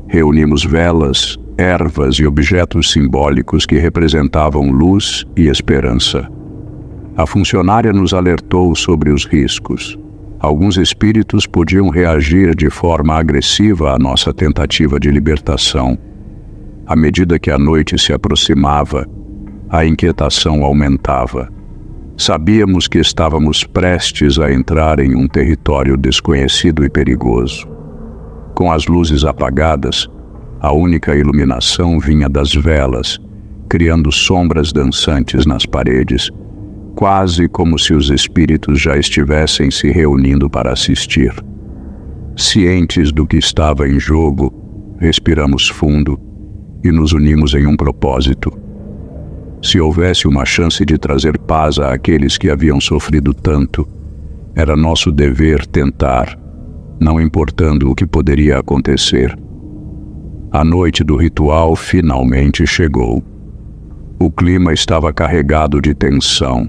S1: Reunimos velas, ervas e objetos simbólicos que representavam luz e esperança. A funcionária nos alertou sobre os riscos. Alguns espíritos podiam reagir de forma agressiva à nossa tentativa de libertação. À medida que a noite se aproximava, a inquietação aumentava. Sabíamos que estávamos prestes a entrar em um território desconhecido e perigoso. Com as luzes apagadas, A única iluminação vinha das velas, criando sombras dançantes nas paredes, quase como se os espíritos já estivessem se reunindo para assistir. Cientes do que estava em jogo, respiramos fundo e nos unimos em um propósito. Se houvesse uma chance de trazer paz àqueles que haviam sofrido tanto, era nosso dever tentar, não importando o que poderia acontecer. A noite do ritual finalmente chegou. O clima estava carregado de tensão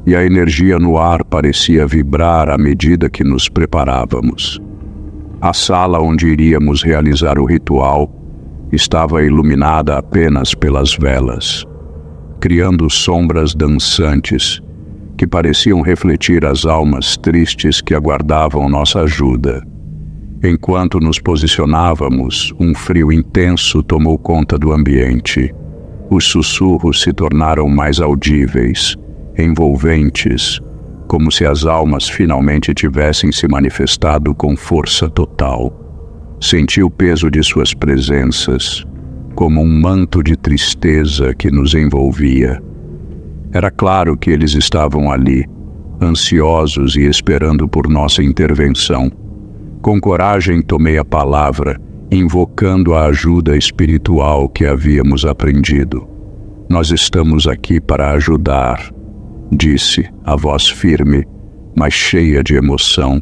S1: e a energia no ar parecia vibrar à medida que nos preparávamos. A sala onde iríamos realizar o ritual estava iluminada apenas pelas velas, criando sombras dançantes que pareciam refletir as almas tristes que aguardavam nossa ajuda. Enquanto nos posicionávamos, um frio intenso tomou conta do ambiente. Os sussurros se tornaram mais audíveis, envolventes, como se as almas finalmente tivessem se manifestado com força total. Senti o peso de suas presenças, como um manto de tristeza que nos envolvia. Era claro que eles estavam ali, ansiosos e esperando por nossa intervenção. Com coragem tomei a palavra, invocando a ajuda espiritual que havíamos aprendido. Nós estamos aqui para ajudar, disse, a voz firme, mas cheia de emoção.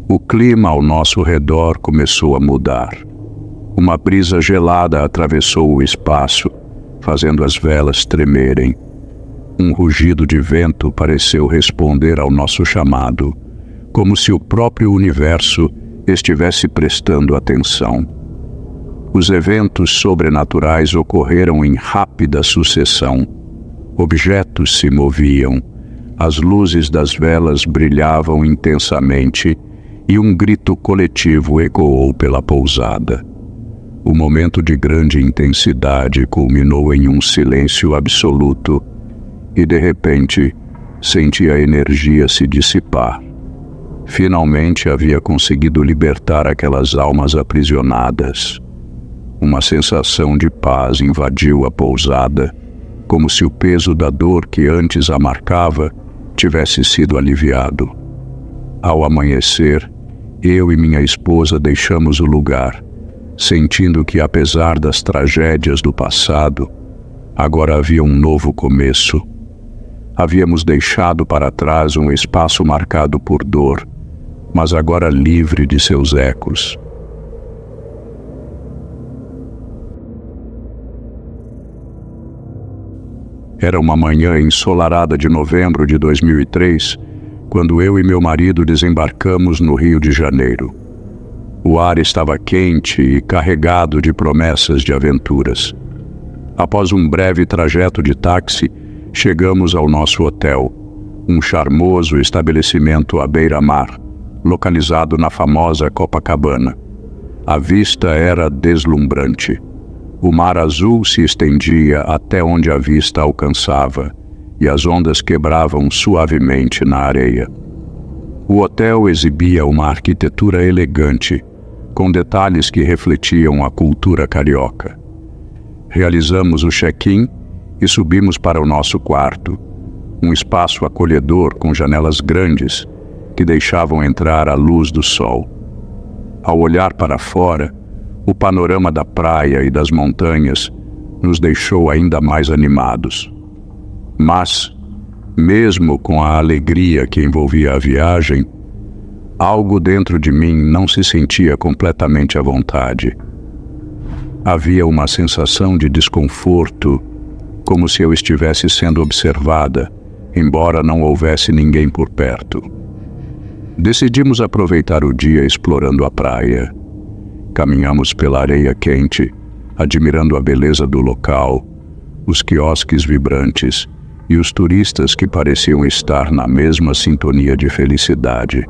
S1: O clima ao nosso redor começou a mudar. Uma brisa gelada atravessou o espaço, fazendo as velas tremerem. Um rugido de vento pareceu responder ao nosso chamado, como se o próprio universo estivesse prestando atenção. Os eventos sobrenaturais ocorreram em rápida sucessão. Objetos se moviam, as luzes das velas brilhavam intensamente e um grito coletivo ecoou pela pousada. O momento de grande intensidade culminou em um silêncio absoluto e, de repente, senti a energia se dissipar. Finalmente havia conseguido libertar aquelas almas aprisionadas. Uma sensação de paz invadiu a pousada, como se o peso da dor que antes a marcava tivesse sido aliviado. Ao amanhecer, eu e minha esposa deixamos o lugar, sentindo que, apesar das tragédias do passado, agora havia um novo começo. Havíamos deixado para trás um espaço marcado por dor, mas agora livre de seus ecos. Era uma manhã ensolarada de novembro de 2003, quando eu e meu marido desembarcamos no Rio de Janeiro. O ar estava quente e carregado de promessas de aventuras. Após um breve trajeto de táxi, chegamos ao nosso hotel, um charmoso estabelecimento à beira-mar, localizado na famosa Copacabana. A vista era deslumbrante. O mar azul se estendia até onde a vista alcançava, e as ondas quebravam suavemente na areia. O hotel exibia uma arquitetura elegante, com detalhes que refletiam a cultura carioca. Realizamos o check-in e subimos para o nosso quarto, um espaço acolhedor com janelas grandes que deixavam entrar a luz do sol. Ao olhar para fora, o panorama da praia e das montanhas nos deixou ainda mais animados. Mas, mesmo com a alegria que envolvia a viagem, algo dentro de mim não se sentia completamente à vontade. Havia uma sensação de desconforto, como se eu estivesse sendo observada, embora não houvesse ninguém por perto. Decidimos aproveitar o dia explorando a praia. Caminhamos pela areia quente, admirando a beleza do local, os quiosques vibrantes e os turistas que pareciam estar na mesma sintonia de felicidade.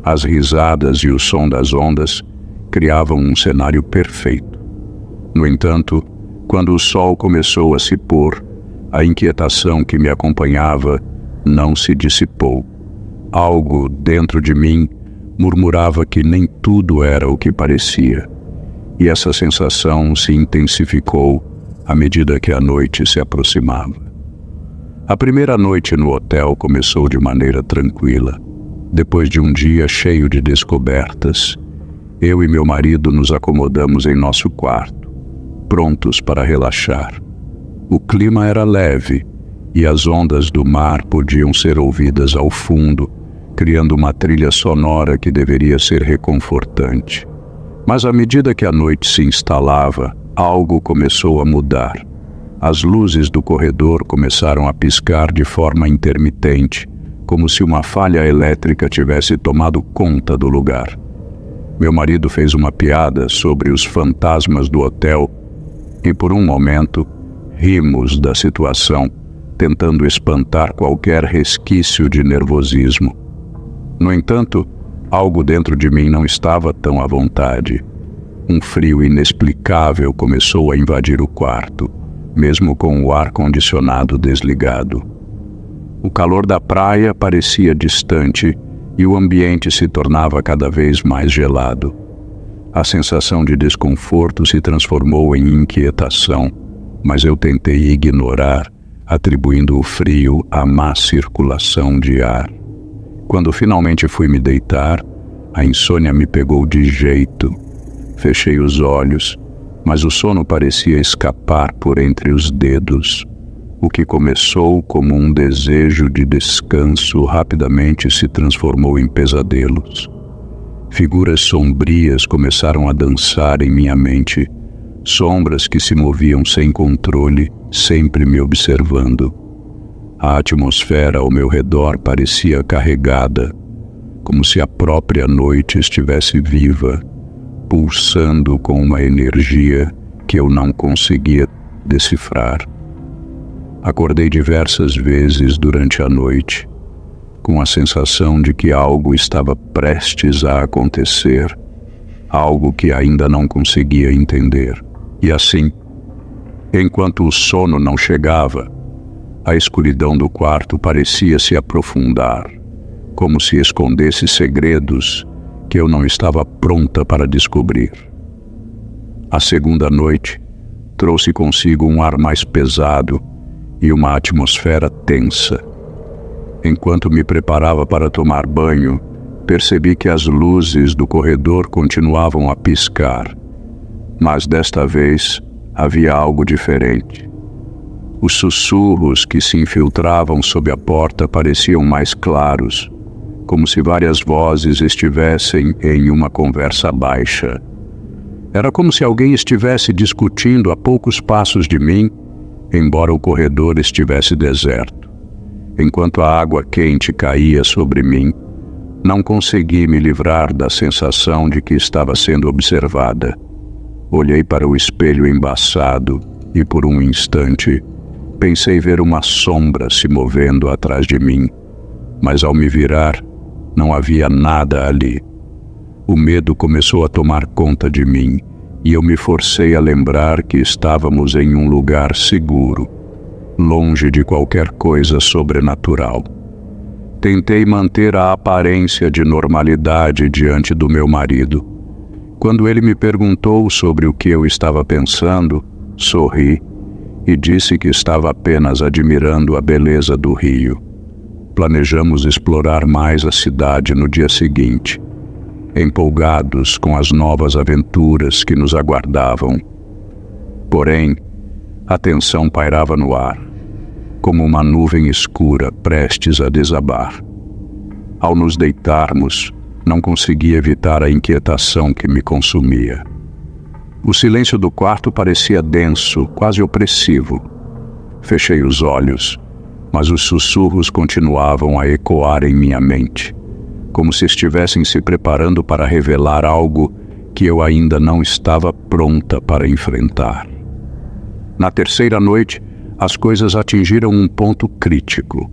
S1: As risadas e o som das ondas criavam um cenário perfeito. No entanto, quando o sol começou a se pôr, a inquietação que me acompanhava não se dissipou. Algo dentro de mim murmurava que nem tudo era o que parecia, e essa sensação se intensificou à medida que a noite se aproximava. A primeira noite no hotel começou de maneira tranquila. Depois de um dia cheio de descobertas, eu e meu marido nos acomodamos em nosso quarto, prontos para relaxar. O clima era leve e as ondas do mar podiam ser ouvidas ao fundo, criando uma trilha sonora que deveria ser reconfortante. Mas à medida que a noite se instalava, algo começou a mudar. As luzes do corredor começaram a piscar de forma intermitente, como se uma falha elétrica tivesse tomado conta do lugar. Meu marido fez uma piada sobre os fantasmas do hotel e, por um momento, rimos da situação, tentando espantar qualquer resquício de nervosismo. No entanto, algo dentro de mim não estava tão à vontade. Um frio inexplicável começou a invadir o quarto, mesmo com o ar-condicionado desligado. O calor da praia parecia distante e o ambiente se tornava cada vez mais gelado. A sensação de desconforto se transformou em inquietação, mas eu tentei ignorar, atribuindo o frio à má circulação de ar. Quando finalmente fui me deitar, a insônia me pegou de jeito. Fechei os olhos, mas o sono parecia escapar por entre os dedos. O que começou como um desejo de descanso rapidamente se transformou em pesadelos. Figuras sombrias começaram a dançar em minha mente, sombras que se moviam sem controle, sempre me observando. A atmosfera ao meu redor parecia carregada, como se a própria noite estivesse viva, pulsando com uma energia que eu não conseguia decifrar. Acordei diversas vezes durante a noite, com a sensação de que algo estava prestes a acontecer, algo que ainda não conseguia entender. E assim, enquanto o sono não chegava, a escuridão do quarto parecia se aprofundar, como se escondesse segredos que eu não estava pronta para descobrir. A segunda noite trouxe consigo um ar mais pesado e uma atmosfera tensa. Enquanto me preparava para tomar banho, percebi que as luzes do corredor continuavam a piscar, mas desta vez havia algo diferente. Os sussurros que se infiltravam sob a porta pareciam mais claros, como se várias vozes estivessem em uma conversa baixa. Era como se alguém estivesse discutindo a poucos passos de mim, embora o corredor estivesse deserto. Enquanto a água quente caía sobre mim, não consegui me livrar da sensação de que estava sendo observada. Olhei para o espelho embaçado e, por um instante, pensei ver uma sombra se movendo atrás de mim, mas ao me virar, não havia nada ali. O medo começou a tomar conta de mim e eu me forcei a lembrar que estávamos em um lugar seguro, longe de qualquer coisa sobrenatural. Tentei manter a aparência de normalidade diante do meu marido. Quando ele me perguntou sobre o que eu estava pensando, sorri e disse que estava apenas admirando a beleza do rio. Planejamos explorar mais a cidade no dia seguinte, empolgados com as novas aventuras que nos aguardavam. Porém, a tensão pairava no ar, como uma nuvem escura prestes a desabar. Ao nos deitarmos, não consegui evitar a inquietação que me consumia. O silêncio do quarto parecia denso, quase opressivo. Fechei os olhos, mas os sussurros continuavam a ecoar em minha mente, como se estivessem se preparando para revelar algo que eu ainda não estava pronta para enfrentar. Na terceira noite, as coisas atingiram um ponto crítico.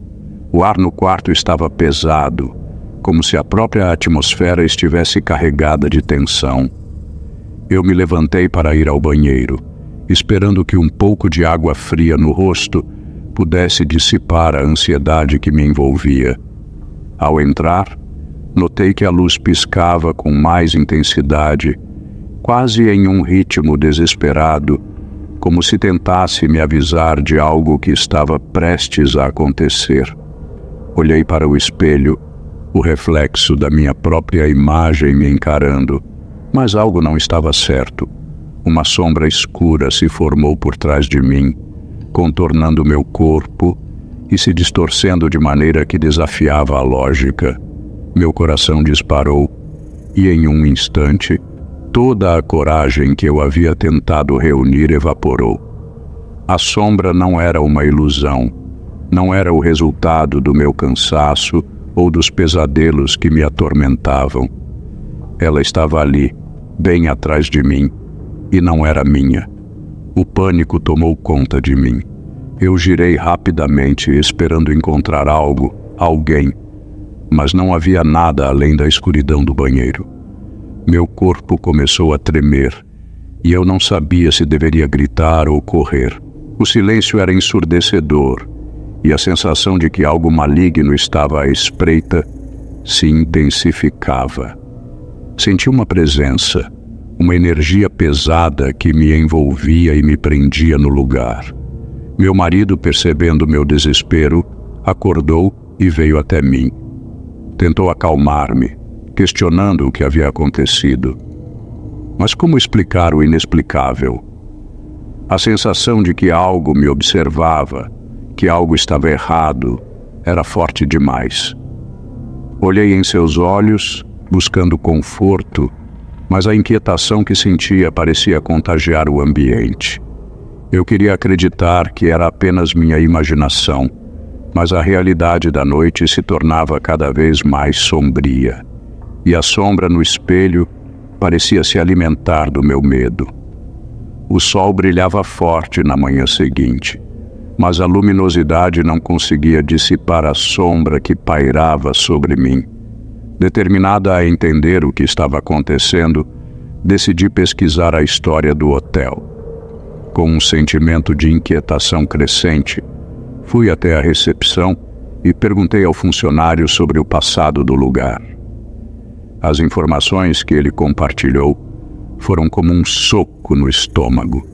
S1: O ar no quarto estava pesado, como se a própria atmosfera estivesse carregada de tensão. Eu me levantei para ir ao banheiro, esperando que um pouco de água fria no rosto pudesse dissipar a ansiedade que me envolvia. Ao entrar, notei que a luz piscava com mais intensidade quase em um ritmo desesperado, como se tentasse me avisar de algo que estava prestes a acontecer. Olhei para o espelho, o reflexo da minha própria imagem me encarando, mas algo não estava certo. Uma sombra escura se formou por trás de mim, contornando meu corpo e se distorcendo de maneira que desafiava a lógica. Meu coração disparou e, em um instante, toda a coragem que eu havia tentado reunir evaporou. A sombra não era uma ilusão, não era o resultado do meu cansaço ou dos pesadelos que me atormentavam. Ela estava ali, bem atrás de mim, e não era minha. O pânico tomou conta de mim. Eu girei rapidamente, esperando encontrar algo, alguém, mas não havia nada além da escuridão do banheiro. Meu corpo começou a tremer, e eu não sabia se deveria gritar ou correr. O silêncio era ensurdecedor, e a sensação de que algo maligno estava à espreita se intensificava. Senti uma presença, uma energia pesada que me envolvia e me prendia no lugar. Meu marido, percebendo meu desespero, acordou e veio até mim. Tentou acalmar-me, questionando o que havia acontecido. Mas como explicar o inexplicável? A sensação de que algo me observava, que algo estava errado, era forte demais. Olhei em seus olhos, buscando conforto, mas a inquietação que sentia parecia contagiar o ambiente. Eu queria acreditar que era apenas minha imaginação, mas a realidade da noite se tornava cada vez mais sombria, e a sombra no espelho parecia se alimentar do meu medo. O sol brilhava forte na manhã seguinte, mas a luminosidade não conseguia dissipar a sombra que pairava sobre mim. Determinada a entender o que estava acontecendo, decidi pesquisar a história do hotel. Com um sentimento de inquietação crescente, fui até a recepção e perguntei ao funcionário sobre o passado do lugar. As informações que ele compartilhou foram como um soco no estômago.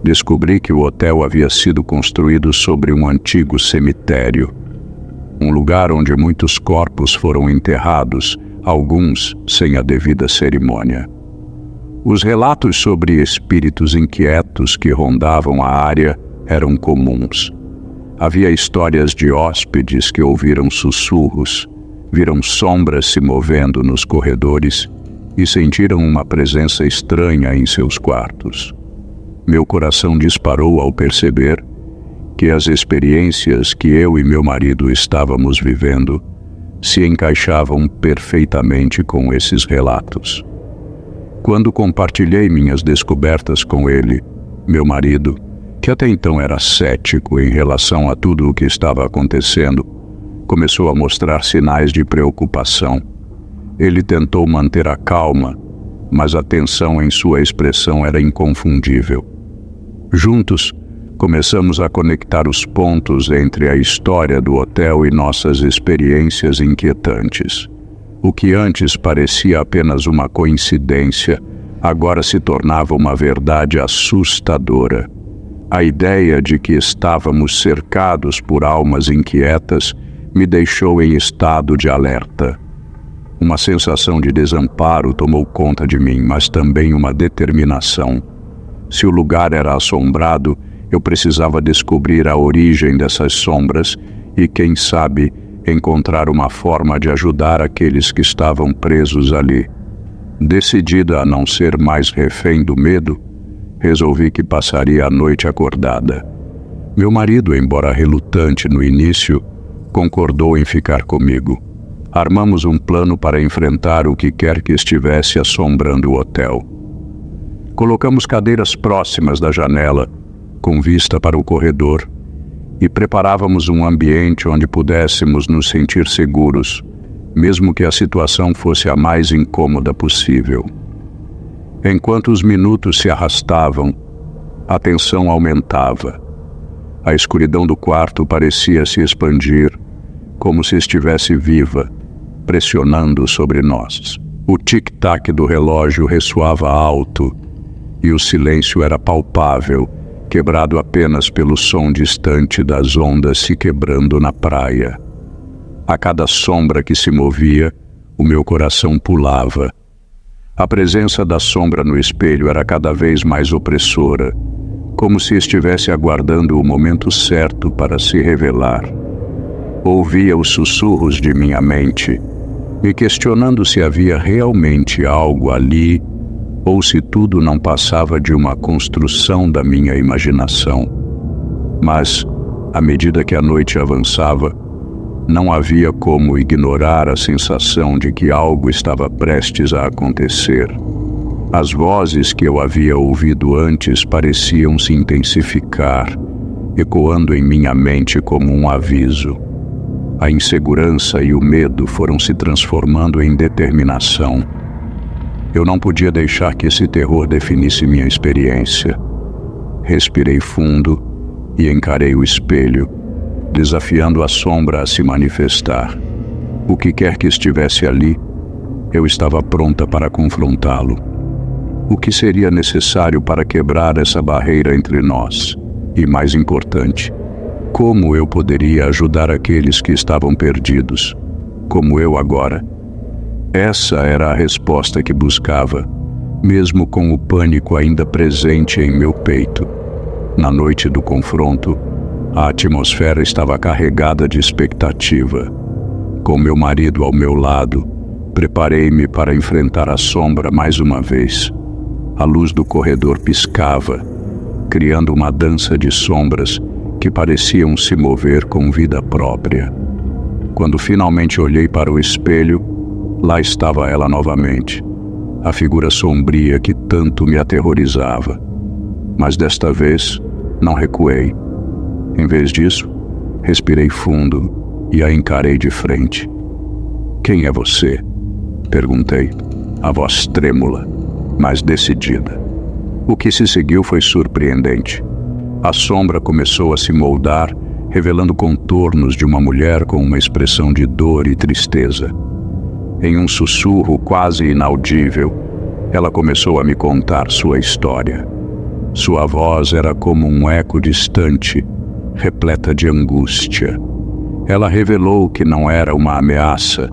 S1: Descobri que o hotel havia sido construído sobre um antigo cemitério, um lugar onde muitos corpos foram enterrados, alguns sem a devida cerimônia. Os relatos sobre espíritos inquietos que rondavam a área eram comuns. Havia histórias de hóspedes que ouviram sussurros, viram sombras se movendo nos corredores e sentiram uma presença estranha em seus quartos. Meu coração disparou ao perceber que as experiências que eu e meu marido estávamos vivendo se encaixavam perfeitamente com esses relatos. Quando compartilhei minhas descobertas com ele, meu marido, que até então era cético em relação a tudo o que estava acontecendo, começou a mostrar sinais de preocupação. Ele tentou manter a calma, mas a tensão em sua expressão era inconfundível. Juntos, começamos a conectar os pontos entre a história do hotel e nossas experiências inquietantes. O que antes parecia apenas uma coincidência, agora se tornava uma verdade assustadora. A ideia de que estávamos cercados por almas inquietas me deixou em estado de alerta. Uma sensação de desamparo tomou conta de mim, mas também uma determinação. Se o lugar era assombrado, eu precisava descobrir a origem dessas sombras e, quem sabe, encontrar uma forma de ajudar aqueles que estavam presos ali. Decidida a não ser mais refém do medo, resolvi que passaria a noite acordada. Meu marido, embora relutante no início, concordou em ficar comigo. Armamos um plano para enfrentar o que quer que estivesse assombrando o hotel. Colocamos cadeiras próximas da janela, com vista para o corredor, e preparávamos um ambiente onde pudéssemos nos sentir seguros, mesmo que a situação fosse a mais incômoda possível. Enquanto os minutos se arrastavam, a tensão aumentava. A escuridão do quarto parecia se expandir, como se estivesse viva, pressionando sobre nós. O tic-tac do relógio ressoava alto e o silêncio era palpável, quebrado apenas pelo som distante das ondas se quebrando na praia. A cada sombra que se movia, o meu coração pulava. A presença da sombra no espelho era cada vez mais opressora, como se estivesse aguardando o momento certo para se revelar. Ouvia os sussurros de minha mente, me questionando se havia realmente algo ali ou se tudo não passava de uma construção da minha imaginação. Mas, à medida que a noite avançava, não havia como ignorar a sensação de que algo estava prestes a acontecer. As vozes que eu havia ouvido antes pareciam se intensificar, ecoando em minha mente como um aviso. A insegurança e o medo foram se transformando em determinação. Eu não podia deixar que esse terror definisse minha experiência. Respirei fundo e encarei o espelho, desafiando a sombra a se manifestar. O que quer que estivesse ali, eu estava pronta para confrontá-lo. O que seria necessário para quebrar essa barreira entre nós? E, mais importante, como eu poderia ajudar aqueles que estavam perdidos, como eu agora? Essa era a resposta que buscava, mesmo com o pânico ainda presente em meu peito. Na noite do confronto, a atmosfera estava carregada de expectativa. Com meu marido ao meu lado, preparei-me para enfrentar a sombra mais uma vez. A luz do corredor piscava, criando uma dança de sombras que pareciam se mover com vida própria. Quando finalmente olhei para o espelho, lá estava ela novamente, a figura sombria que tanto me aterrorizava. Mas desta vez, não recuei. Em vez disso, respirei fundo e a encarei de frente. "Quem é você?" perguntei, a voz trêmula, mas decidida. O que se seguiu foi surpreendente. A sombra começou a se moldar, revelando contornos de uma mulher com uma expressão de dor e tristeza. Em um sussurro quase inaudível, ela começou a me contar sua história. Sua voz era como um eco distante, repleta de angústia. Ela revelou que não era uma ameaça,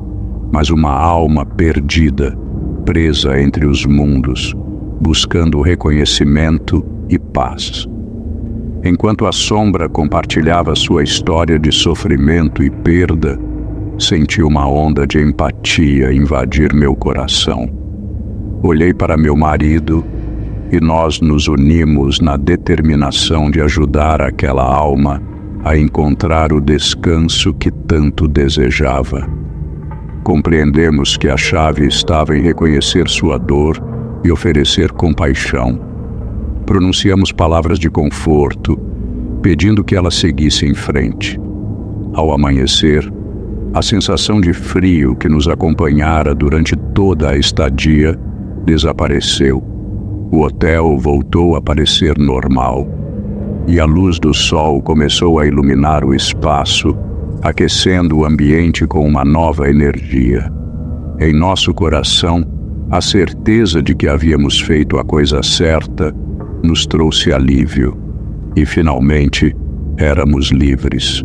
S1: mas uma alma perdida, presa entre os mundos, buscando reconhecimento e paz. Enquanto a sombra compartilhava sua história de sofrimento e perda, senti uma onda de empatia invadir meu coração. Olhei para meu marido e nós nos unimos na determinação de ajudar aquela alma a encontrar o descanso que tanto desejava. Compreendemos que a chave estava em reconhecer sua dor e oferecer compaixão. Pronunciamos palavras de conforto, pedindo que ela seguisse em frente. Ao amanhecer, a sensação de frio que nos acompanhara durante toda a estadia desapareceu. O hotel voltou a parecer normal, e a luz do sol começou a iluminar o espaço, aquecendo o ambiente com uma nova energia. Em nosso coração, a certeza de que havíamos feito a coisa certa nos trouxe alívio, e finalmente éramos livres.